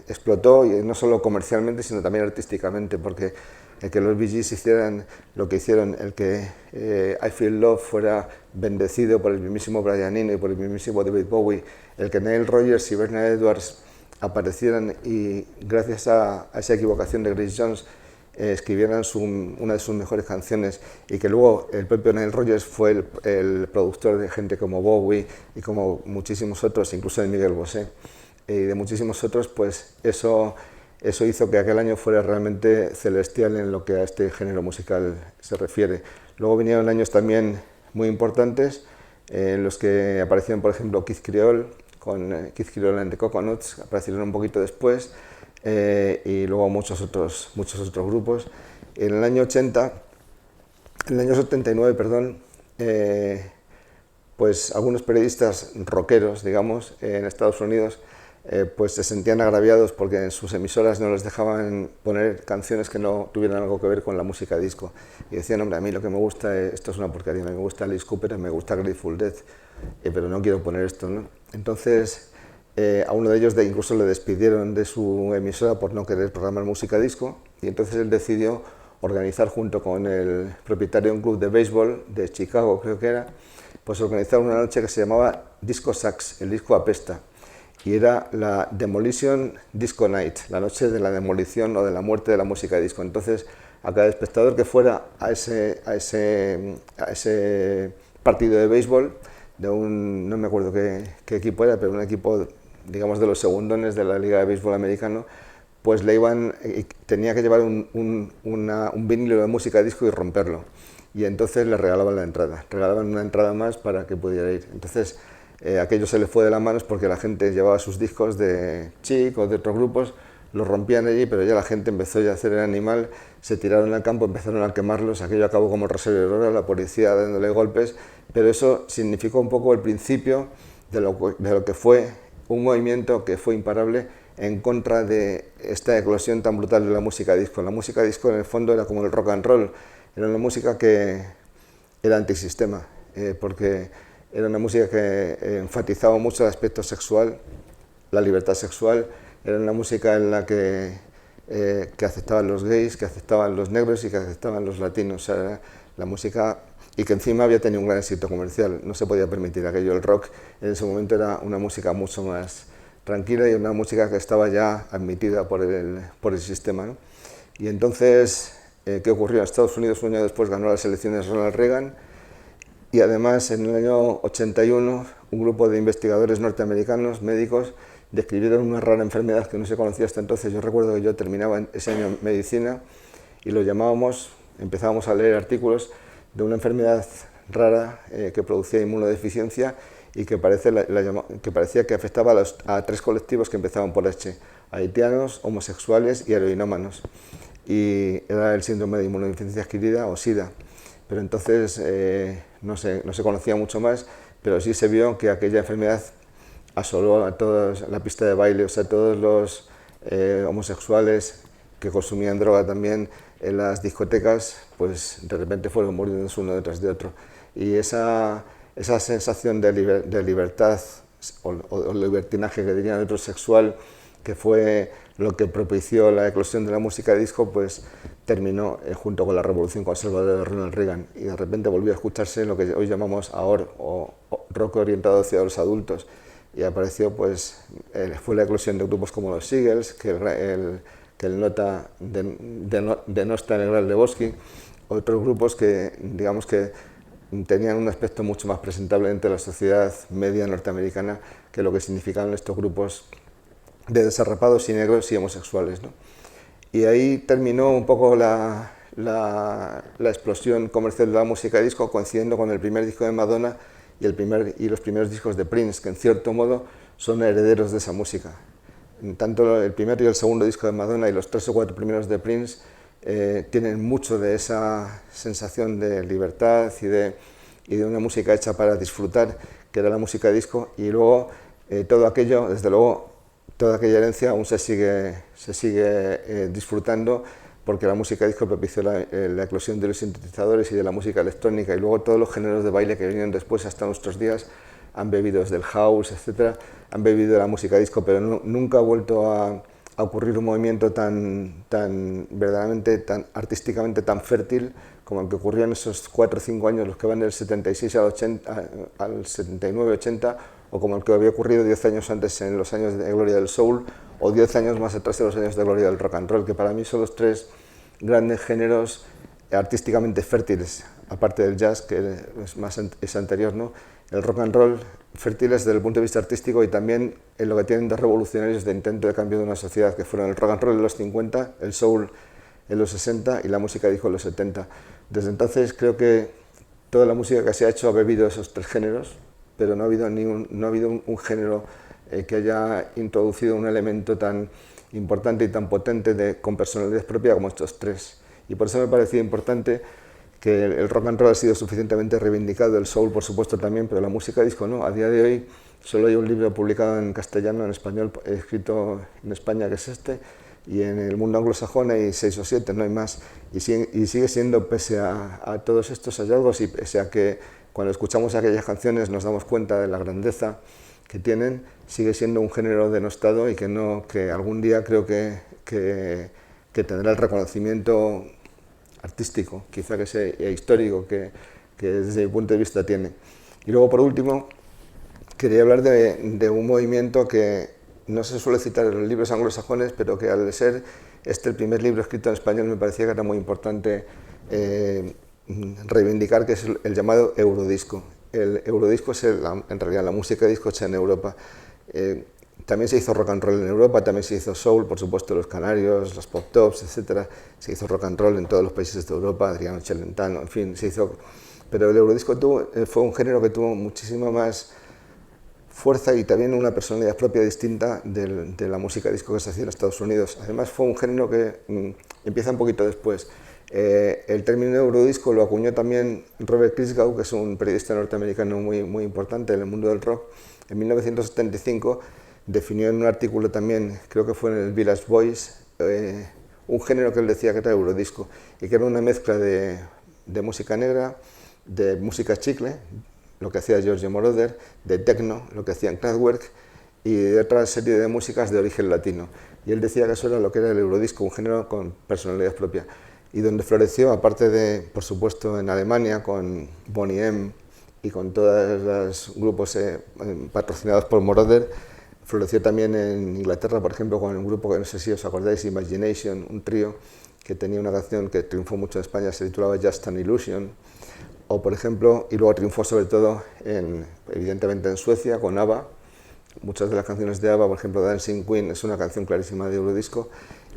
explotó, y no solo comercialmente, sino también artísticamente, porque el que los Bee Gees hicieran lo que hicieron, el que I Feel Love fuera bendecido por el mismísimo Brian Eno y por el mismísimo David Bowie, el que Nile Rodgers y Bernard Edwards aparecieran y gracias a esa equivocación de Grace Jones escribieran una de sus mejores canciones, y que luego el propio Nile Rodgers fue el productor de gente como Bowie y como muchísimos otros, incluso de Miguel Bosé y de muchísimos otros, pues eso hizo que aquel año fuera realmente celestial en lo que a este género musical se refiere. Luego vinieron años también muy importantes, en los que aparecieron, por ejemplo, Keith Creole, con Keith Creole and the Coconuts, aparecieron un poquito después, y luego muchos otros grupos. En el año 79, perdón, pues algunos periodistas rockeros, digamos, en Estados Unidos, pues se sentían agraviados porque en sus emisoras no les dejaban poner canciones que no tuvieran algo que ver con la música disco. Y decían, hombre, a mí lo que me gusta, esto es una porquería, me gusta Alice Cooper, me gusta Grateful Dead, pero no quiero poner esto, ¿no? Entonces, a uno de ellos incluso le despidieron de su emisora por no querer programar música disco, y entonces él decidió organizar, junto con el propietario de un club de béisbol de Chicago, creo que era, pues organizar una noche que se llamaba Disco Sucks, el disco apesta, y era la Demolition Disco Night, la noche de la demolición o de la muerte de la música disco. Entonces, a cada espectador que fuera a ese partido de béisbol, no me acuerdo qué equipo era, pero un equipo, digamos, de los segundones de la Liga de Béisbol Americano, pues tenía que llevar un vinilo de música disco y romperlo. Y entonces le regalaban una entrada más para que pudiera ir. Entonces, aquello se le fue de las manos porque la gente llevaba sus discos de Chic o de otros grupos, los rompían allí, pero ya la gente empezó a hacer el animal, se tiraron al campo, empezaron a quemarlos, aquello acabó como el Rosario de Aurora, la policía dándole golpes, pero eso significó un poco el principio de lo que fue un movimiento que fue imparable en contra de esta eclosión tan brutal de la música disco. La música disco en el fondo era como el rock and roll, era una música que era antisistema, porque era una música que enfatizaba mucho el aspecto sexual, la libertad sexual, era una música en la que aceptaban los gays, que aceptaban los negros y que aceptaban los latinos. O sea, era la música, y que encima había tenido un gran éxito comercial, no se podía permitir aquello. El rock en ese momento era una música mucho más tranquila y una música que estaba ya admitida por el sistema, ¿no? Y entonces, ¿qué ocurrió? En Estados Unidos, un año después, ganó las elecciones Ronald Reagan, y además en el año 81 un grupo de investigadores norteamericanos, médicos, describieron una rara enfermedad que no se conocía hasta entonces. Yo recuerdo que yo terminaba ese año medicina y empezábamos a leer artículos de una enfermedad rara que producía inmunodeficiencia y que parecía que afectaba a 3 colectivos que empezaban por H: haitianos, homosexuales y heroinómanos. Y era el síndrome de inmunodeficiencia adquirida o SIDA. Pero entonces no se conocía mucho más, pero sí se vio que aquella enfermedad asoló a toda la pista de baile, o sea, todos los homosexuales que consumían droga también en las discotecas, pues de repente fueron muriéndose uno detrás de otro. Y esa sensación de libertad o libertinaje, que dirían otros, sexual, que fue lo que propició la eclosión de la música disco, pues terminó junto con la revolución conservadora de Ronald Reagan, y de repente volvió a escucharse lo que hoy llamamos AOR, o rock orientado hacia los adultos, y apareció, pues, fue la eclosión de grupos como los Eagles, que el nota de Nosta en el Gran Lebowski, otros grupos que, digamos, que tenían un aspecto mucho más presentable entre la sociedad media norteamericana que lo que significaban estos grupos de desarrapados y negros y homosexuales, ¿no? Y ahí terminó un poco la la explosión comercial de la música disco, coincidiendo con el primer disco de Madonna y los primeros discos de Prince, que en cierto modo son herederos de esa música. Tanto el primer y el segundo disco de Madonna y los 3 o 4 primeros de Prince tienen mucho de esa sensación de libertad y de una música hecha para disfrutar, que era la música disco, y luego todo aquello, desde luego, toda aquella herencia aún se sigue disfrutando, porque la música disco propició la eclosión de los sintetizadores y de la música electrónica, y luego todos los géneros de baile que vinieron después hasta nuestros días han bebido desde el house, etcétera, han bebido de la música disco, pero nunca ha vuelto a ocurrir un movimiento verdaderamente, tan artísticamente tan fértil como el que ocurrió en esos 4 o 5 años, los que van del 76 al 79-80, o como el que había ocurrido 10 años antes en los años de gloria del soul, o 10 años más atrás en los años de gloria del rock and roll, que para mí son los 3 grandes géneros artísticamente fértiles, aparte del jazz, que es anterior, ¿no? El rock and roll fértiles desde el punto de vista artístico, y también en lo que tienen de revolucionarios de intento de cambio de una sociedad, que fueron el rock and roll en los 50, el soul en los 60 y la música disco en los 70. Desde entonces creo que toda la música que se ha hecho ha bebido esos 3 géneros, pero no ha habido un género que haya introducido un elemento tan importante y tan potente con personalidad propia como estos 3. Y por eso me parecía importante que el rock and roll ha sido suficientemente reivindicado, el soul por supuesto también, pero la música disco no. A día de hoy solo hay un libro publicado en castellano, en español, escrito en España, que es este, y en el mundo anglosajón hay 6 o 7, no hay más. Y sigue siendo, pese a todos estos hallazgos y pese a que cuando escuchamos aquellas canciones nos damos cuenta de la grandeza que tienen, sigue siendo un género denostado y que algún día creo que tendrá el reconocimiento artístico, quizá que sea histórico, que desde mi punto de vista tiene. Y luego, por último, quería hablar de un movimiento que no se suele citar en los libros anglosajones, pero que al ser el primer libro escrito en español me parecía que era muy importante reivindicar, que es el llamado eurodisco. El eurodisco es en realidad la música disco hecha en Europa. También se hizo rock and roll en Europa, también se hizo soul, por supuesto, los canarios, los pop tops, etc. Se hizo rock and roll en todos los países de Europa, Adriano Celentano, en fin, se hizo. Pero el eurodisco fue un género que tuvo muchísima más fuerza y también una personalidad propia distinta de la música disco que se hacía en Estados Unidos. Además fue un género que empieza un poquito después. El término eurodisco lo acuñó también Robert Christgau, que es un periodista norteamericano muy importante en el mundo del rock. En 1975 definió en un artículo también, creo que fue en el Village Voice, un género que él decía que era eurodisco y que era una mezcla de música negra, de música chicle, lo que hacía Giorgio Moroder, de techno, lo que hacían Kraftwerk, y de otra serie de músicas de origen latino. Y él decía que eso era lo que era el eurodisco, un género con personalidad propia. Y donde floreció, aparte de, por supuesto, en Alemania, con Boney M y con todos los grupos patrocinados por Moroder, floreció también en Inglaterra, por ejemplo, con un grupo que no sé si os acordáis, Imagination, un trío que tenía una canción que triunfó mucho en España, se titulaba Just an Illusion. O, por ejemplo, y luego triunfó sobre todo, evidentemente, en Suecia, con ABBA. Muchas de las canciones de ABBA, por ejemplo, Dancing Queen, es una canción clarísima de eurodisco.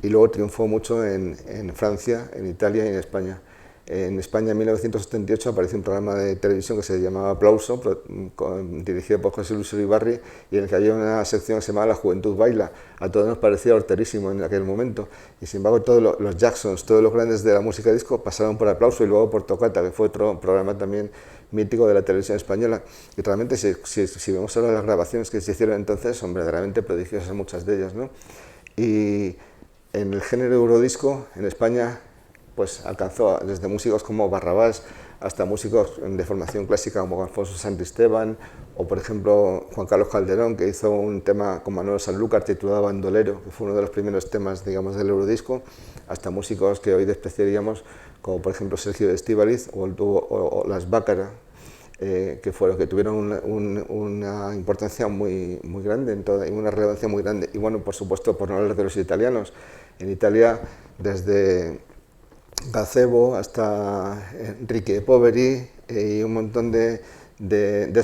Y luego triunfó mucho en Francia, en Italia y en España. En España, en 1978, apareció un programa de televisión que se llamaba Aplauso, dirigido por José Luis Uribarri, y en el que había una sección que se llamaba La Juventud Baila. A todos nos parecía horterísimo en aquel momento. Y sin embargo, todos los Jacksons, todos los grandes de la música disco pasaron por Aplauso y luego por Toccata, que fue otro programa también mítico de la televisión española. Y realmente, si vemos ahora las grabaciones que se hicieron entonces, son verdaderamente prodigiosas muchas de ellas, ¿no? Y en el género eurodisco, en España, pues alcanzó desde músicos como Barrabás hasta músicos de formación clásica como Alfonso Santisteban o, por ejemplo, Juan Carlos Calderón, que hizo un tema con Manuel Sanlúcar titulado Bandolero, que fue uno de los primeros temas, digamos, del eurodisco, hasta músicos que hoy despreciaríamos, como por ejemplo Sergio Estíbaliz o Las Bácara, que tuvieron una importancia muy grande y una relevancia muy grande. Y bueno, por supuesto, por no hablar de los italianos. En Italia, desde Gazebo hasta Enrique Poveri y un montón de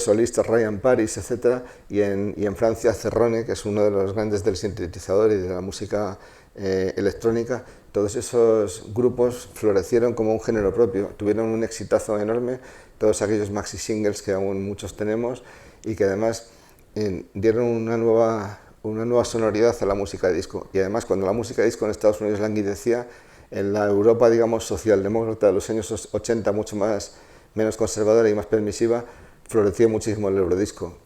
solistas, Ryan Paris, etc. Y en Francia, Cerrone, que es uno de los grandes del sintetizador y de la música electrónica, todos esos grupos florecieron como un género propio, tuvieron un exitazo enorme, todos aquellos maxi singles que aún muchos tenemos y que además dieron una nueva sonoridad a la música de disco. Y además cuando la música de disco en Estados Unidos languidecía, en la Europa, digamos, socialdemócrata de los años 80, menos conservadora y más permisiva, floreció muchísimo el eurodisco,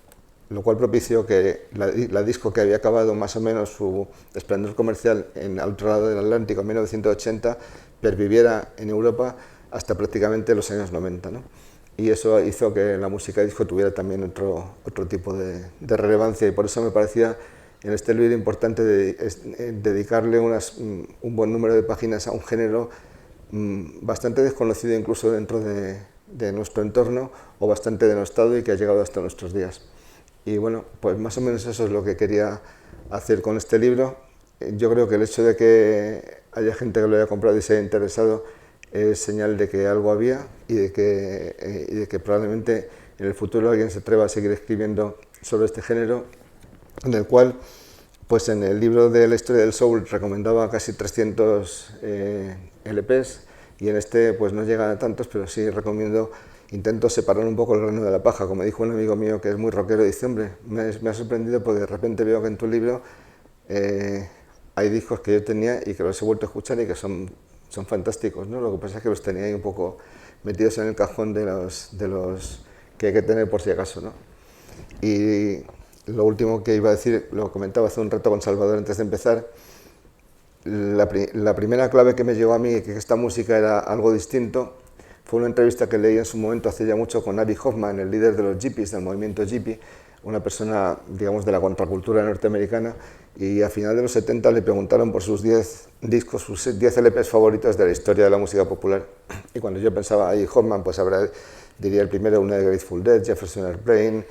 lo cual propició que la disco, que había acabado más o menos su esplendor comercial al otro lado del Atlántico en 1980, perviviera en Europa hasta prácticamente los años 90, ¿no? Y eso hizo que la música disco tuviera también otro tipo de relevancia, y por eso me parecía en este libro importante dedicarle un buen número de páginas a un género bastante desconocido incluso dentro de nuestro entorno, o bastante denostado y que ha llegado hasta nuestros días. Y bueno, pues más o menos eso es lo que quería hacer con este libro. Yo creo que el hecho de que haya gente que lo haya comprado y se haya interesado es señal de que algo había, y de que probablemente en el futuro alguien se atreva a seguir escribiendo sobre este género, en el cual, pues en el libro de la historia del soul recomendaba casi 300 LPs, y en este pues no llegan a tantos, pero sí recomiendo, intento separar un poco el grano de la paja. Como dijo un amigo mío que es muy rockero, dice, hombre, me ha sorprendido porque de repente veo que en tu libro hay discos que yo tenía y que los he vuelto a escuchar y que son fantásticos, ¿no? Lo que pasa es que los tenía ahí un poco metidos en el cajón de los que hay que tener por si acaso, ¿no? Y lo último que iba a decir, lo comentaba hace un rato con Salvador antes de empezar, la primera clave que me llegó a mí que esta música era algo distinto fue una entrevista que leí en su momento, hace ya mucho, con Abbie Hoffman, el líder de los Hippies, del movimiento hippie, una persona, digamos, de la contracultura norteamericana, y a final de los 70 le preguntaron por sus 10 discos, sus 10 LPs favoritos de la historia de la música popular. Y cuando yo pensaba ahí Hoffman, pues diría el primero, una de Grateful Dead, Jefferson Airplane,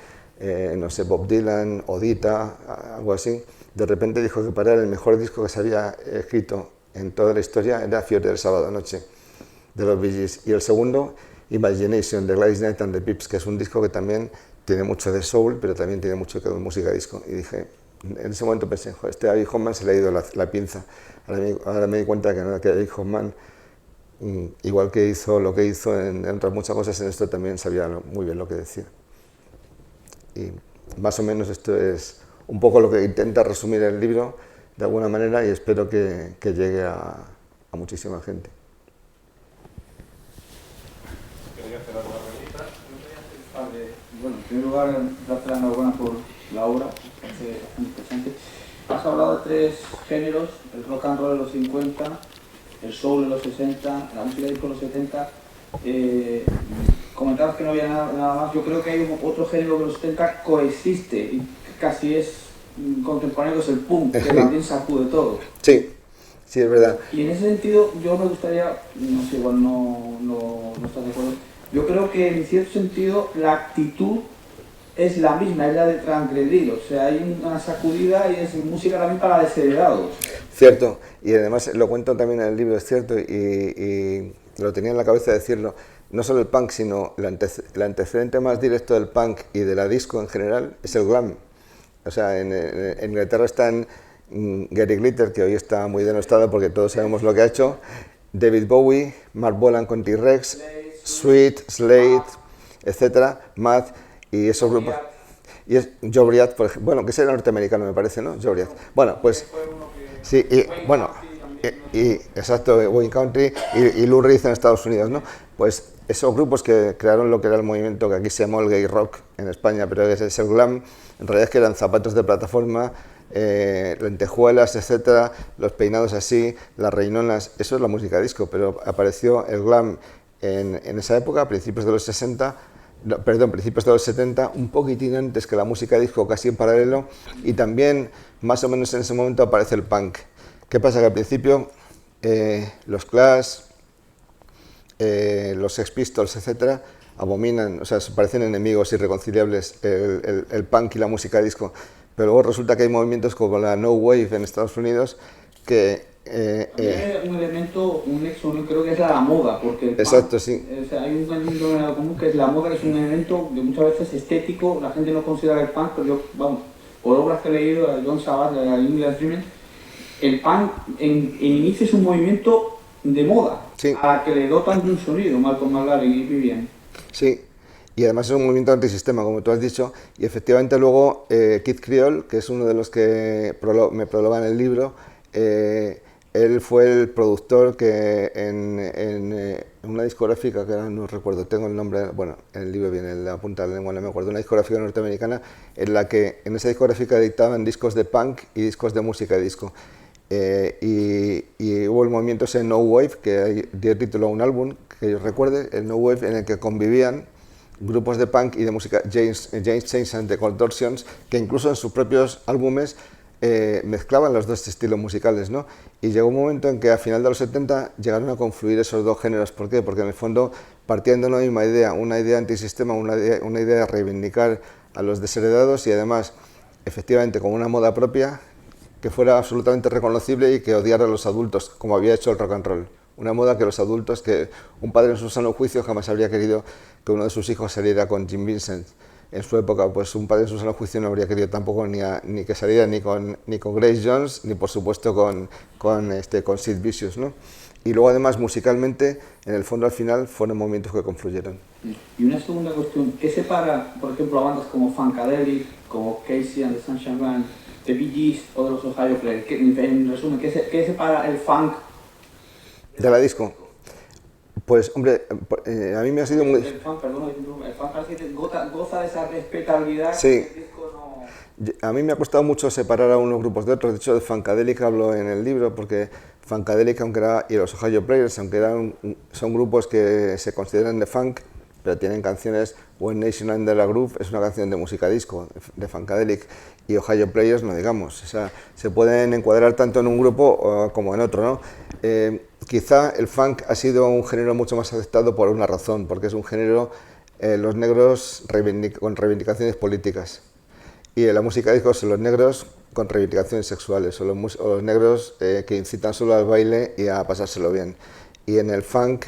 no sé, Bob Dylan, Odita, algo así. De repente dijo que para él el mejor disco que se había escrito en toda la historia era Fiebre del Sábado Noche, de los Bee Gees. Y el segundo, Imagination, de Gladys Knight and the Pips, que es un disco que también tiene mucho de soul, pero también tiene mucho de música disco. Y dije, en ese momento pensé, joder, este Abbie Hoffman se le ha ido la pinza. Ahora me di cuenta que no, que Abbie Hoffman, igual que hizo lo que hizo en otras muchas cosas, en esto también sabía muy bien lo que decía. Y más o menos esto es un poco lo que intenta resumir el libro de alguna manera, y espero que llegue a muchísima gente. Bueno, en primer lugar, darte la enhorabuena por la obra, bastante interesante. Has hablado de 3 géneros: el rock and roll de los 50, el soul de los 60, la música disco de los 70. Comentabas que no había nada más. Yo creo que hay otro género de los 70 coexiste y casi es contemporáneo, que es el punk, que también sacude todo. Sí, sí, es verdad. Y en ese sentido, yo me gustaría, no sé, igual no estás de acuerdo, yo creo que en cierto sentido la actitud es la misma, es la de transgredir, o sea, hay una sacudida y es música también para desheredados. Cierto, y además lo cuento también en el libro, es cierto, y lo tenía en la cabeza de decirlo, no solo el punk, sino el antecedente más directo del punk y de la disco en general es el glam. O sea, en Inglaterra están Gary Glitter, que hoy está muy denostado porque todos sabemos lo que ha hecho, David Bowie, Mark Bolan con T-Rex, Sweet, Slade, etcétera, Matt, y esos grupos. Y es Joe Briat, por ejemplo, bueno, que es el norteamericano, me parece, ¿no? Joe Briat. Bueno, pues sí, y bueno, exacto, Wayne Country y Lou Reed en Estados Unidos, ¿no? Pues esos grupos que crearon lo que era el movimiento que aquí se llamó el gay rock en España, pero es el glam, en realidad es que eran zapatos de plataforma, lentejuelas, etcétera, los peinados así, las reinonas, eso es la música disco, pero apareció el glam en esa época, a principios de los 60, perdón, principios de los 70, un poquitín antes que la música disco, casi en paralelo, y también más o menos en ese momento aparece el punk. ¿Qué pasa? Que al principio los Clash, los Sex Pistols, etcétera, abominan, o sea, parecen enemigos irreconciliables el punk y la música disco, pero luego resulta que hay movimientos como la No Wave en Estados Unidos que un elemento, un nexo, creo que es la moda, porque el exacto, punk, sí. O sea, hay un denominador común que es la moda, que es un elemento de muchas veces estético. La gente no considera el punk, pero yo, vamos, por obras que he leído, a John Sabbath, a English Dreaming, el punk en inicio es un movimiento de moda, Sí. a la que le dotan de un sonido, Malcolm McLaren y Vivian. Sí, y además es un movimiento antisistema, como tú has dicho, y efectivamente luego Kid Creole, que es uno de los que me prologa en el libro, él fue el productor que en una discográfica, que ahora no recuerdo, tengo el nombre, bueno, en el libro viene en la punta de la lengua, no me acuerdo, una discográfica norteamericana, en la que en esa discográfica editaban discos de punk y discos de música disco. Y hubo el movimiento ese No Wave, que dio título a un álbum, que yo recuerde, el No Wave, en el que convivían grupos de punk y de música, James Chains and the Contortions, que incluso en sus propios álbumes mezclaban los dos estilos musicales, ¿no? Y llegó un momento en que a final de los 70 llegaron a confluir esos dos géneros. ¿Por qué? Porque en el fondo partían de una misma idea, una idea antisistema, una idea de reivindicar a los desheredados y además, efectivamente, con una moda propia que fuera absolutamente reconocible y que odiara a los adultos, como había hecho el rock and roll. Una moda que los adultos, que un padre en su sano juicio jamás habría querido que uno de sus hijos saliera con Jim Vincent. En su época, pues un padre en su sano juicio no habría querido tampoco ni que saliera ni con Grace Jones, ni por supuesto con Sid Vicious, ¿no? Y luego además musicalmente, en el fondo al final, fueron momentos que confluyeron. Y una segunda cuestión, ¿qué separa, por ejemplo, a bandas como Funkadelic, como Casey and the Sunshine Band, The Bee Gees o de los Ohio Players? En resumen, ¿qué separa el funk de la disco? Pues, hombre, a mí me ha sido muy... El funk, perdón, el funk parece que goza de esa respetabilidad Sí. que el disco no... A mí me ha costado mucho separar a unos grupos de otros. De hecho, de Funkadelic hablo en el libro, porque Funkadelic, y los Ohio Players, aunque son grupos que se consideran de funk, pero tienen canciones. One Nation Under the Groove es una canción de música disco, de Funkadelic, y Ohio Players no digamos. O sea, se pueden encuadrar tanto en un grupo como en otro, ¿no? Quizá el funk ha sido un género mucho más aceptado por una razón, porque es un género, los negros con reivindicaciones políticas, y en la música disco son los negros con reivindicaciones sexuales, o los negros que incitan solo al baile y a pasárselo bien. Y en el funk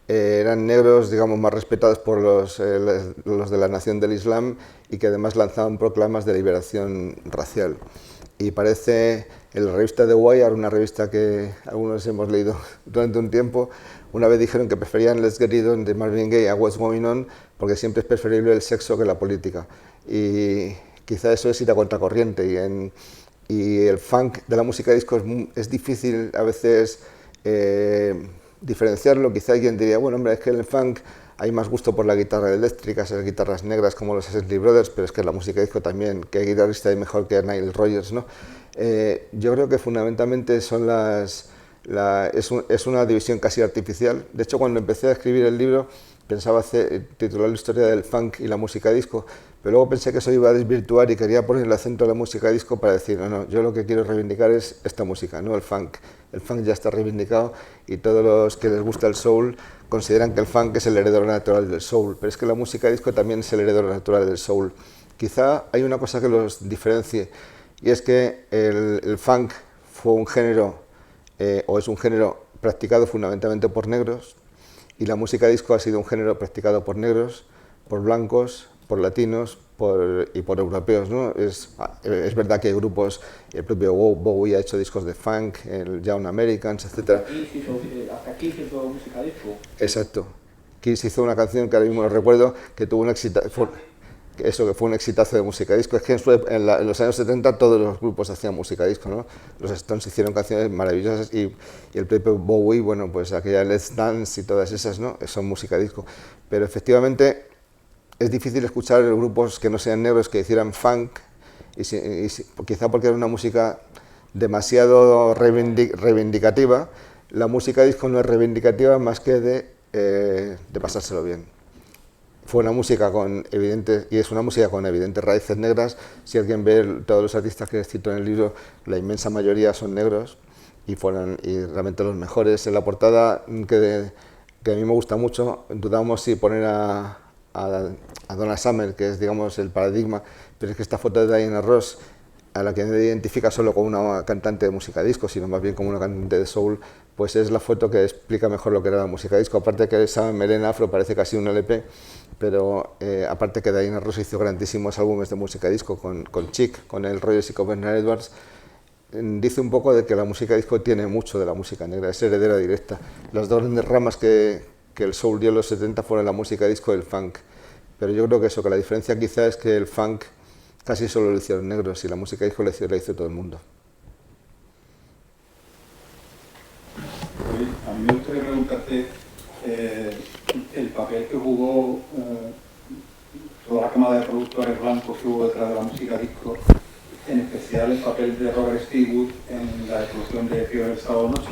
eran negros, digamos, más respetados por los de la Nación del Islam, y que además lanzaban proclamas de liberación racial. Y parece, en la revista The Wire, una revista que algunos hemos leído durante un tiempo, una vez dijeron que preferían Let's Get It On de Marvin Gaye a What's Going On, porque siempre es preferible el sexo que la política. Y quizá eso es ir a contracorriente, y el funk de la música disco es difícil a veces diferenciarlo. Quizá alguien diría, bueno, hombre, es que en el funk hay más gusto por la guitarra eléctrica, esas guitarras negras como los Isley Brothers, pero es que en la música disco también, ¿qué guitarrista hay mejor que Nile Rodgers, ¿no? Yo creo que fundamentalmente es una división casi artificial. De hecho, cuando empecé a escribir el libro, pensaba titular la historia del funk y la música disco, pero luego pensé que eso iba a desvirtuar y quería poner el acento de la música disco para decir, no, yo lo que quiero reivindicar es esta música, no el funk. El funk ya está reivindicado y todos los que les gusta el soul consideran que el funk es el heredero natural del soul, pero es que la música disco también es el heredero natural del soul. Quizá hay una cosa que los diferencie, y es que el funk fue un género, o es un género practicado fundamentalmente por negros, y la música disco ha sido un género practicado por negros, por blancos, por latinos y por europeos, ¿no? Es verdad que hay grupos, el propio Bowie ha hecho discos de funk, el Young Americans, etc. Hasta aquí se hizo música disco. Exacto. Kiss hizo una canción que ahora mismo no recuerdo, que tuvo un exitazo, que fue un exitazo de música disco. Es que en los años 70 todos los grupos hacían música disco, ¿no? Los Stones hicieron canciones maravillosas, y el propio Bowie, bueno, pues aquella Let's Dance y todas esas, ¿no? Son música disco. Pero efectivamente es difícil escuchar grupos que no sean negros que hicieran funk, quizá porque era una música demasiado reivindicativa. La música disco no es reivindicativa más que de pasárselo bien. Fue una música es una música con evidentes raíces negras. Si alguien ve todos los artistas que cito en el libro, la inmensa mayoría son negros, y realmente los mejores. En la portada, que a mí me gusta mucho, dudamos si poner a Donna Summer, que es, digamos, el paradigma, pero es que esta foto de Diana Ross, a la que no identifica solo como una cantante de música disco, sino más bien como una cantante de soul, pues es la foto que explica mejor lo que era la música disco. Aparte que esa melena afro parece casi un LP, pero aparte que Diana Ross hizo grandísimos álbumes de música disco con Chic, con el Rogers y con Bernard Edwards. dice un poco de que la música disco tiene mucho de la música negra, es heredera directa. Las dos grandes ramas que el soul dio en los 70 fueron la música disco y el funk. Pero yo creo que eso, que la diferencia quizá es que el funk casi solo lo hicieron negros y la música disco la hizo todo el mundo. Oye, a mí me gustaría preguntarte el papel que jugó toda la camada de productores blancos que hubo detrás de la música disco, en especial el papel de Robert Stigwood en la explosión de Fiebre del Sábado Noche,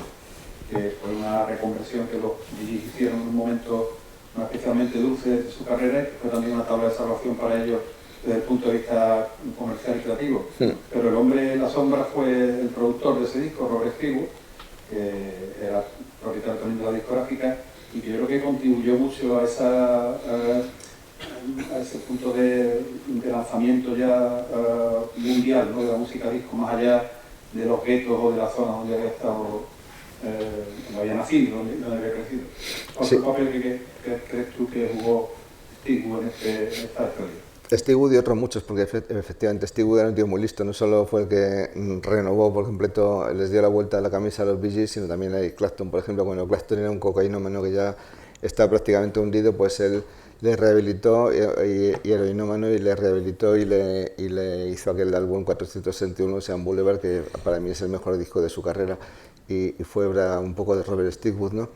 que fue una reconversión que los DJs hicieron en un momento no especialmente dulce de su carrera, que fue también una tabla de salvación para ellos desde el punto de vista comercial y creativo. Sí. Pero el hombre en la sombra fue el productor de ese disco, Robert Stigwood, que era propietario también de la discográfica y que yo creo que contribuyó mucho a ese punto de lanzamiento ya mundial, ¿no?, de la música disco, más allá de los guetos o de la zona donde había estado, donde había nacido, donde había crecido. ¿Cuál fue el papel que crees tú que jugó Stigwood en esta historia? Stigwood y otros muchos, porque efectivamente Stigwood era un tío muy listo, no solo fue el que renovó por completo, les dio la vuelta a la camisa a los Bee Gees, sino también a Clapton, por ejemplo. Cuando Clapton era un cocainómano que ya estaba prácticamente hundido, pues él le rehabilitó y heroinómano, y le rehabilitó y le hizo aquel álbum 461, Sean Boulevard, que para mí es el mejor disco de su carrera, y fue un poco de Robert Stigwood, ¿no?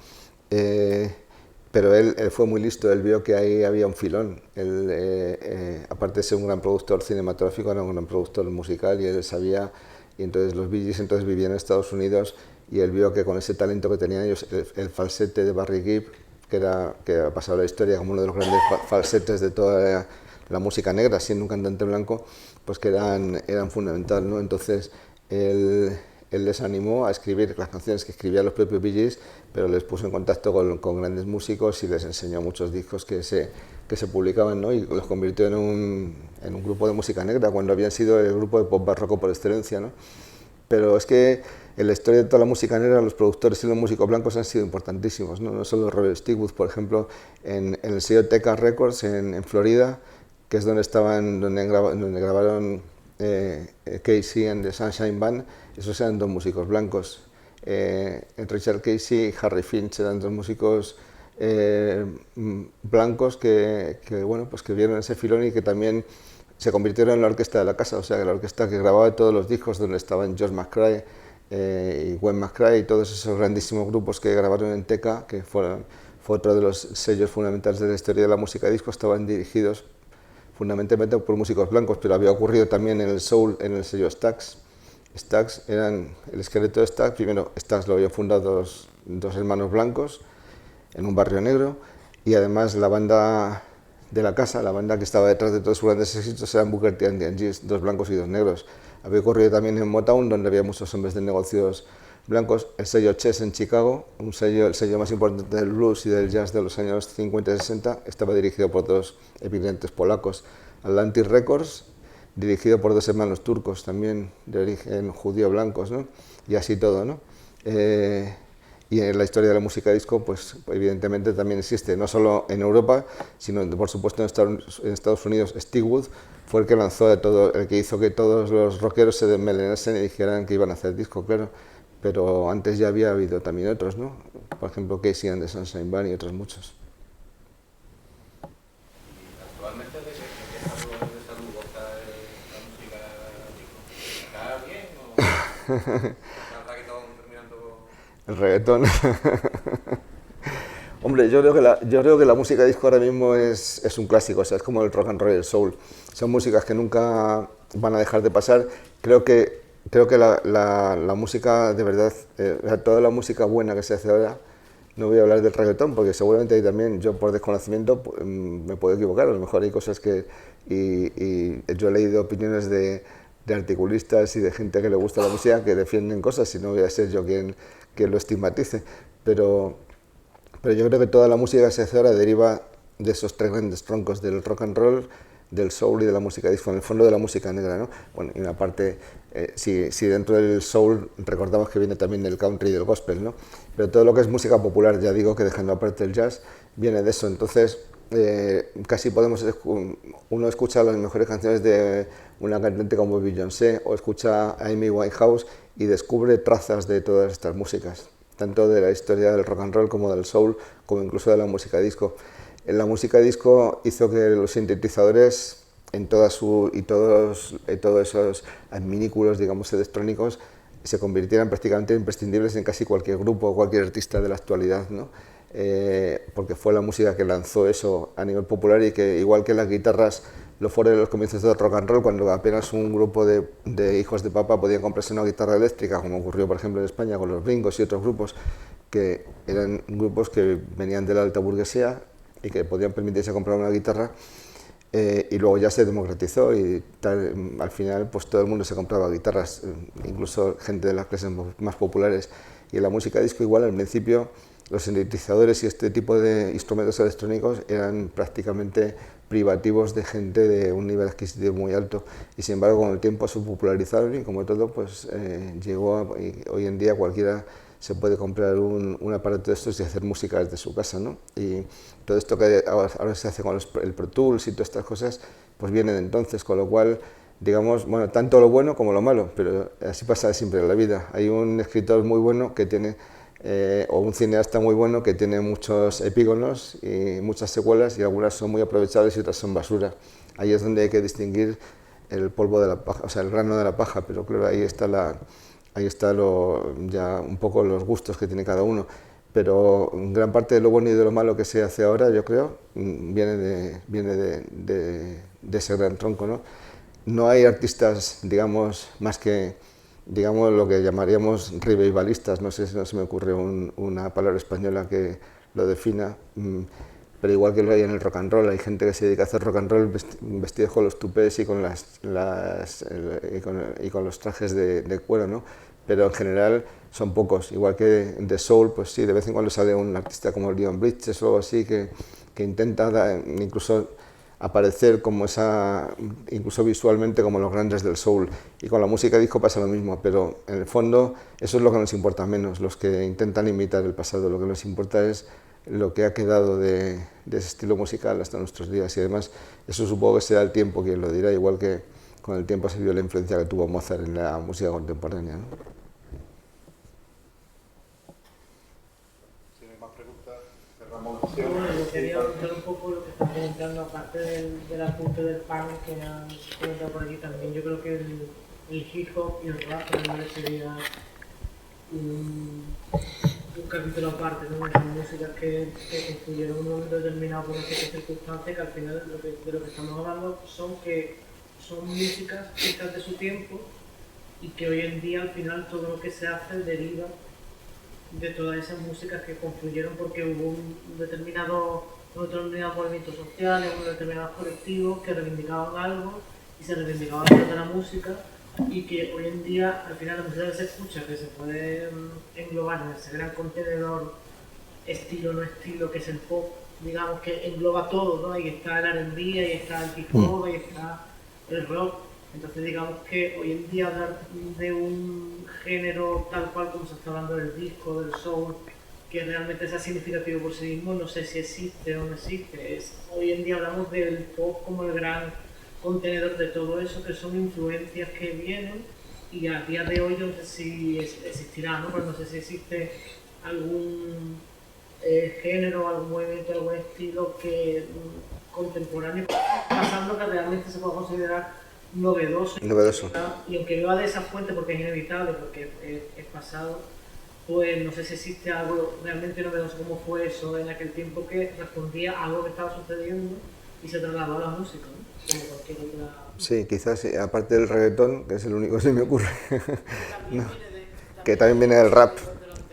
Pero él fue muy listo, él vio que ahí había un filón. Él, aparte de ser un gran productor cinematográfico, era un gran productor musical y él sabía, y entonces los Bee Gees entonces vivían en Estados Unidos y él vio que con ese talento que tenían ellos, el falsete de Barry Gibb, que ha pasado a la historia como uno de los grandes falsetes de toda la música negra, siendo un cantante blanco, pues que eran fundamental, ¿no? Entonces él les animó a escribir las canciones que escribían los propios Bee Gees, pero les puso en contacto con grandes músicos y les enseñó muchos discos que se publicaban, ¿no? Y los convirtió en un grupo de música negra, cuando habían sido el grupo de pop barroco por excelencia, ¿no? Pero es que en la historia de toda la música negra, los productores y los músicos blancos han sido importantísimos, ¿no? No solo Robert Stigwood, por ejemplo, en el sello Decca Records en Florida, que es donde grabaron Casey and the Sunshine Band. Esos eran dos músicos blancos. Richard Casey y Harry Finch eran dos músicos blancos que vieron ese filón y que también se convirtieron en la orquesta de la casa, o sea, que la orquesta que grababa todos los discos, donde estaban George McCrae y Gwen McCrae y todos esos grandísimos grupos que grabaron en Decca, que fue otro de los sellos fundamentales de la historia de la música disco, estaban dirigidos fundamentalmente por músicos blancos, pero había ocurrido también en el soul, en el sello Stax. Stax eran el esqueleto de Stax. Primero, Stax lo habían fundado dos hermanos blancos en un barrio negro, y además la banda de la casa, la banda que estaba detrás de todos sus grandes éxitos, eran Booker T and the MGs, dos blancos y dos negros. Había ocurrido también en Motown, donde había muchos hombres de negocios blancos. El sello Chess en Chicago, el sello más importante del blues y del jazz de los años 50 y 60, estaba dirigido por dos evidentes polacos. Atlantic Records, dirigido por dos hermanos turcos, también de origen judío blancos, ¿no? Y así todo, ¿no? Y en la historia de la música disco, pues evidentemente también existe, no solo en Europa, sino por supuesto en Estados Unidos. Stigwood fue el que lanzó el que hizo que todos los rockeros se desmelenasen y dijeran que iban a hacer disco, claro. Pero antes ya había habido también otros, ¿no? Por ejemplo, Casey and the Sunshine Band y otros muchos. ¿Actualmente de qué salud goza la música disco? ¿Está bien o está reggaetón terminando? El reggaetón. Hombre, yo creo que la música disco ahora mismo es un clásico, o sea, es como el rock and roll y el soul. Son músicas que nunca van a dejar de pasar. Creo que la música, de verdad, toda la música buena que se hace ahora, no voy a hablar del reggaetón, porque seguramente ahí también, yo por desconocimiento me puedo equivocar, a lo mejor hay cosas que... Y yo he leído opiniones de articulistas y de gente que le gusta la música que defienden cosas, y no voy a ser yo quien lo estigmatice, pero yo creo que toda la música que se hace ahora deriva de esos tres grandes troncos, del rock and roll, del soul y de la música disco, en el fondo de la música negra, ¿no? Bueno, y una parte, si dentro del soul recordamos que viene también del country y del gospel, ¿no? Pero todo lo que es música popular, ya digo que dejando aparte el jazz, viene de eso. Entonces, casi uno escucha las mejores canciones de una cantante como Beyoncé o escucha a Amy Winehouse y descubre trazas de todas estas músicas, tanto de la historia del rock and roll como del soul, como incluso de la música disco. En la música disco hizo que los sintetizadores y todos esos adminículos, digamos, electrónicos se convirtieran prácticamente imprescindibles en casi cualquier grupo o cualquier artista de la actualidad, ¿no? Porque fue la música que lanzó eso a nivel popular y que, igual que las guitarras lo fueron en los comienzos del rock and roll, cuando apenas un grupo de hijos de papa podían comprarse una guitarra eléctrica, como ocurrió por ejemplo en España con los Bringos y otros grupos que eran grupos que venían de la alta burguesía y que podían permitirse comprar una guitarra, y luego ya se democratizó y al final pues todo el mundo se compraba guitarras, incluso gente de las clases más populares. Y en la música disco igual, al principio los sintetizadores y este tipo de instrumentos electrónicos eran prácticamente privativos de gente de un nivel adquisitivo muy alto, y sin embargo con el tiempo se popularizaron y como todo pues y hoy en día cualquiera se puede comprar un aparato de estos y hacer música desde su casa, ¿no? Y todo esto que ahora se hace con el Pro Tools y todas estas cosas pues viene de entonces, con lo cual digamos, bueno, tanto lo bueno como lo malo, pero así pasa siempre en la vida. Hay un escritor muy bueno que tiene o un cineasta muy bueno que tiene muchos epígonos y muchas secuelas, y algunas son muy aprovechables y otras son basura. Ahí es donde hay que distinguir el polvo de la paja, o sea, el grano de la paja, pero claro, ahí está ya un poco los gustos que tiene cada uno. Pero gran parte de lo bueno y de lo malo que se hace ahora, yo creo, viene de ese gran tronco, ¿no? No hay artistas, digamos, más que digamos lo que llamaríamos revivalistas, no sé si no se me ocurre una palabra española que lo defina, pero igual que lo hay en el rock and roll, hay gente que se dedica a hacer rock and roll vestidos con los tupés y con los trajes de cuero, ¿no? Pero en general son pocos, igual que de soul, pues sí, de vez en cuando sale un artista como Leon Bridges o algo así que intenta incluso aparecer como incluso visualmente como los grandes del soul. Y con la música disco pasa lo mismo, pero en el fondo eso es lo que nos importa menos, los que intentan imitar el pasado. Lo que nos importa es lo que ha quedado de ese estilo musical hasta nuestros días, y además eso supongo que será el tiempo quien lo dirá, igual que con el tiempo se vio la influencia que tuvo Mozart en la música contemporánea, ¿no? Si no hay más preguntas, cerramos la Bueno, sesión. yo quería preguntar un poco lo que están comentando, aparte del apunte del panel que han comentado por aquí también. Yo creo que el hip hop y el rap también sería un capítulo aparte, ¿no? Son músicas que construyeron en un momento determinado por una circunstancia, que al final de lo que estamos hablando son músicas hijas de su tiempo, y que hoy en día al final todo lo que se hace deriva de todas esas músicas que confluyeron porque hubo un determinado movimiento social, unos determinados colectivos que reivindicaban algo y se reivindicaban de la música, y que hoy en día al final la música que se escucha, que se puede englobar en ese gran contenedor estilo no estilo que es el pop, digamos, que engloba todo, ¿no? Ahí está el R&B, ahí está el hip hop, ahí está el rock. Entonces digamos que hoy en día hablar de un género tal cual como se está hablando del disco, del soul, que realmente sea significativo por sí mismo, no sé si existe o no existe. Hoy en día hablamos del pop como el gran contenedor de todo eso, que son influencias que vienen, y a día de hoy yo no sé si existirá, ¿no? Pero no sé si existe algún género, algún movimiento, algún estilo que contemporáneo pasando que realmente se pueda considerar novedoso. Y aunque viva de esa fuente porque es inevitable, porque es pasado, pues no sé si existe algo realmente novedoso como fue eso en aquel tiempo, que respondía a algo que estaba sucediendo y se trasladó a la música, ¿no? Como cualquier otra. Sí, quizás sí, aparte del reggaetón, que es el único que se me ocurre, no, que también viene del rap.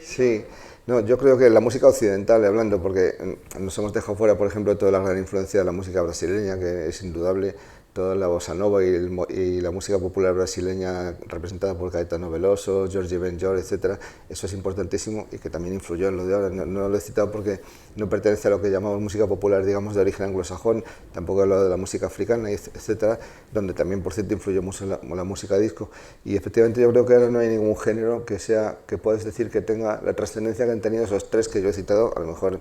Sí, no, yo creo que la música occidental, hablando, porque nos hemos dejado fuera, por ejemplo, toda la gran influencia de la música brasileña, que es indudable, toda la bossa nova y la música popular brasileña representada por Caetano Veloso, Jorge Benjor, etc. Eso es importantísimo y que también influyó en lo de ahora. No lo he citado porque no pertenece a lo que llamamos música popular, digamos, de origen anglosajón, tampoco he hablado de la música africana, etc., donde también, por cierto, influyó mucho la música disco. Y efectivamente yo creo que ahora no hay ningún género que puedas decir que tenga la trascendencia que han tenido esos tres que yo he citado, a lo mejor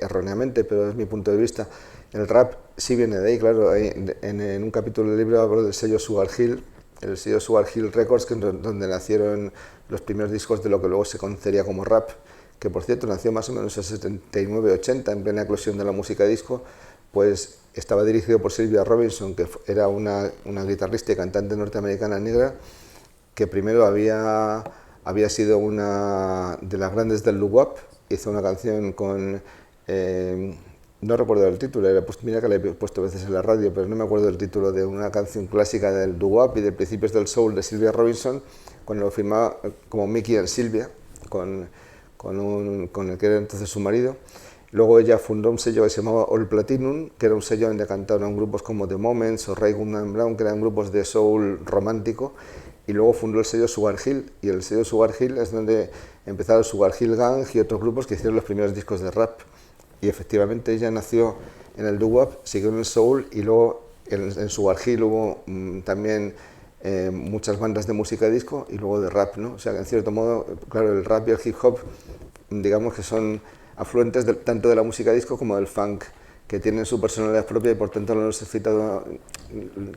erróneamente, pero es mi punto de vista. El rap sí viene de ahí, claro. En un capítulo del libro hablo del sello Sugar Hill, el sello Sugar Hill Records, donde nacieron los primeros discos de lo que luego se conocería como rap, que por cierto nació más o menos en 79-80, en plena eclosión de la música disco. Pues estaba dirigido por Sylvia Robinson, que era una guitarrista y cantante norteamericana negra, que primero había sido una de las grandes del doo-wop. Hizo una canción con... no recuerdo el título, mira que la he puesto veces en la radio, pero no me acuerdo del título, de una canción clásica del doo-wop y de principios del soul de Sylvia Robinson, cuando lo firmaba como Mickey and Sylvia, con el que era entonces su marido. Luego ella fundó un sello que se llamaba All Platinum, que era un sello donde cantaron grupos como The Moments o Ray Goodman Brown, que eran grupos de soul romántico, y luego fundó el sello Sugar Hill, y el sello Sugar Hill es donde empezaron Sugar Hill Gang y otros grupos que hicieron los primeros discos de rap. Y efectivamente ella nació en el doo-wop, siguió en el soul, y luego en Sugar Hill hubo también muchas bandas de música disco y luego de rap, ¿no? O sea que en cierto modo, claro, el rap y el hip hop, digamos que son afluentes tanto de la música disco como del funk, que tienen su personalidad propia y por tanto no los he citado.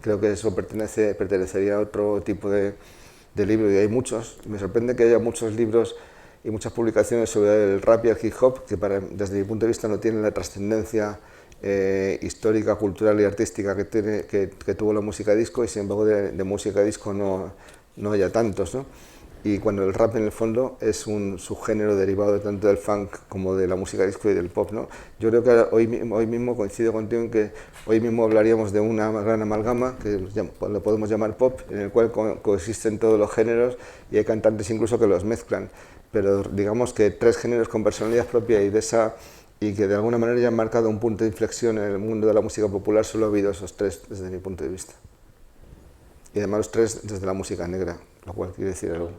Creo que eso pertenecería a otro tipo de libro, y hay muchos. Me sorprende que haya muchos libros y muchas publicaciones sobre el rap y el hip hop que desde mi punto de vista no tienen la trascendencia histórica, cultural y artística que tuvo la música disco, y sin embargo de música disco no haya tantos, ¿no? Y cuando el rap en el fondo es un subgénero derivado tanto del funk como de la música disco y del pop, ¿no? Yo creo que hoy mismo coincido contigo en que hoy mismo hablaríamos de una gran amalgama, que lo podemos llamar pop, en el cual coexisten todos los géneros y hay cantantes incluso que los mezclan, pero digamos que tres géneros con personalidad propia y que de alguna manera ya han marcado un punto de inflexión en el mundo de la música popular. Solo ha habido esos tres desde mi punto de vista. Y además los tres desde la música negra, lo cual quiere decir algo.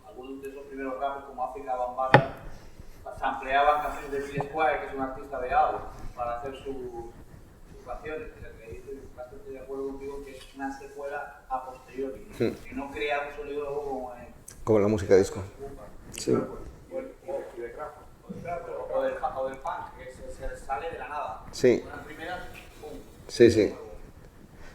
Algunos de esos primeros rappers como África Bambaataa sampleaban canciones de Bill Squire, que es un artista de AO, para hacer sus canciones. Estoy bastante de acuerdo contigo que es una secuela a posteriori, que no crea un sonido luego como la música disco. Sí. O del punk, que se sale de la nada. Sí. Una primera, ¡pum! Sí.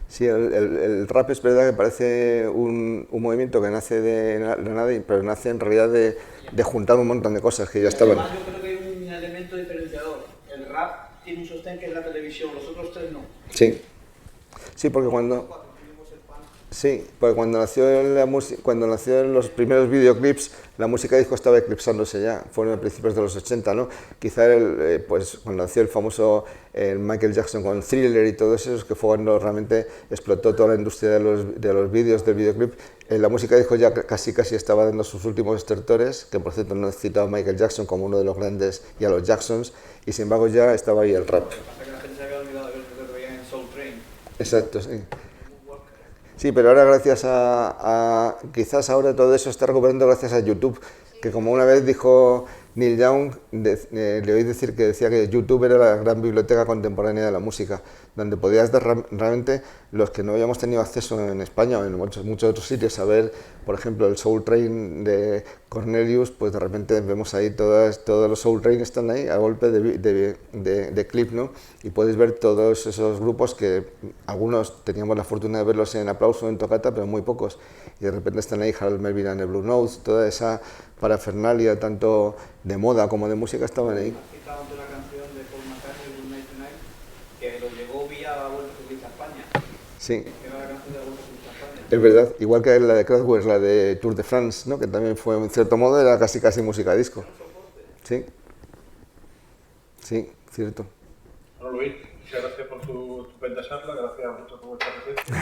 Sí, el rap es verdad que parece un movimiento que nace de la nada, pero nace en realidad de juntar un montón de cosas que ya estaban. Además, yo creo que hay un elemento diferenciador. El rap tiene un sostén que es la televisión, los otros tres no. Sí, porque cuando nació en los primeros videoclips, la música disco estaba eclipsándose ya, fueron a principios de los 80, ¿no? Quizá pues cuando nació el famoso Michael Jackson con Thriller y todo eso, que fue cuando realmente explotó toda la industria de los vídeos, del videoclip. La música disco ya casi estaba dando sus últimos estertores, que por cierto no he citado a Michael Jackson como uno de los grandes y a los Jacksons, y sin embargo ya estaba ahí el rap. La gente se había olvidado de ver que veían en Soul Train. Exacto, sí. Sí, pero ahora gracias quizás ahora todo eso está recuperando gracias a YouTube, que como una vez dijo Neil Young, le oí decir que decía que YouTube era la gran biblioteca contemporánea de la música, donde podías realmente, los que no habíamos tenido acceso en España o en muchos otros sitios, a ver, por ejemplo, el Soul Train de Cornelius, pues de repente vemos ahí todos los Soul Train están ahí a golpe de clip, ¿no? Y puedes ver todos esos grupos que algunos teníamos la fortuna de verlos en Aplauso, en Toccata, pero muy pocos. Y de repente están ahí Harold Melvin and the Blue Notes, toda esa parafernalia, tanto de moda como de música, estaban ahí. Citado de la canción de Paul McCartney, Good Night Tonight, que lo llegó vía la Vuelta Ciclista a España. Sí. Que era la canción de la Vuelta Ciclista a España. Es verdad, igual que la de Kraftwerk, la de Tour de France, ¿no? Que también fue, en cierto modo, era casi música disco. Sí, cierto. Bueno, Luis, muchas gracias por tu estupenda charla, gracias mucho por vuestra presencia.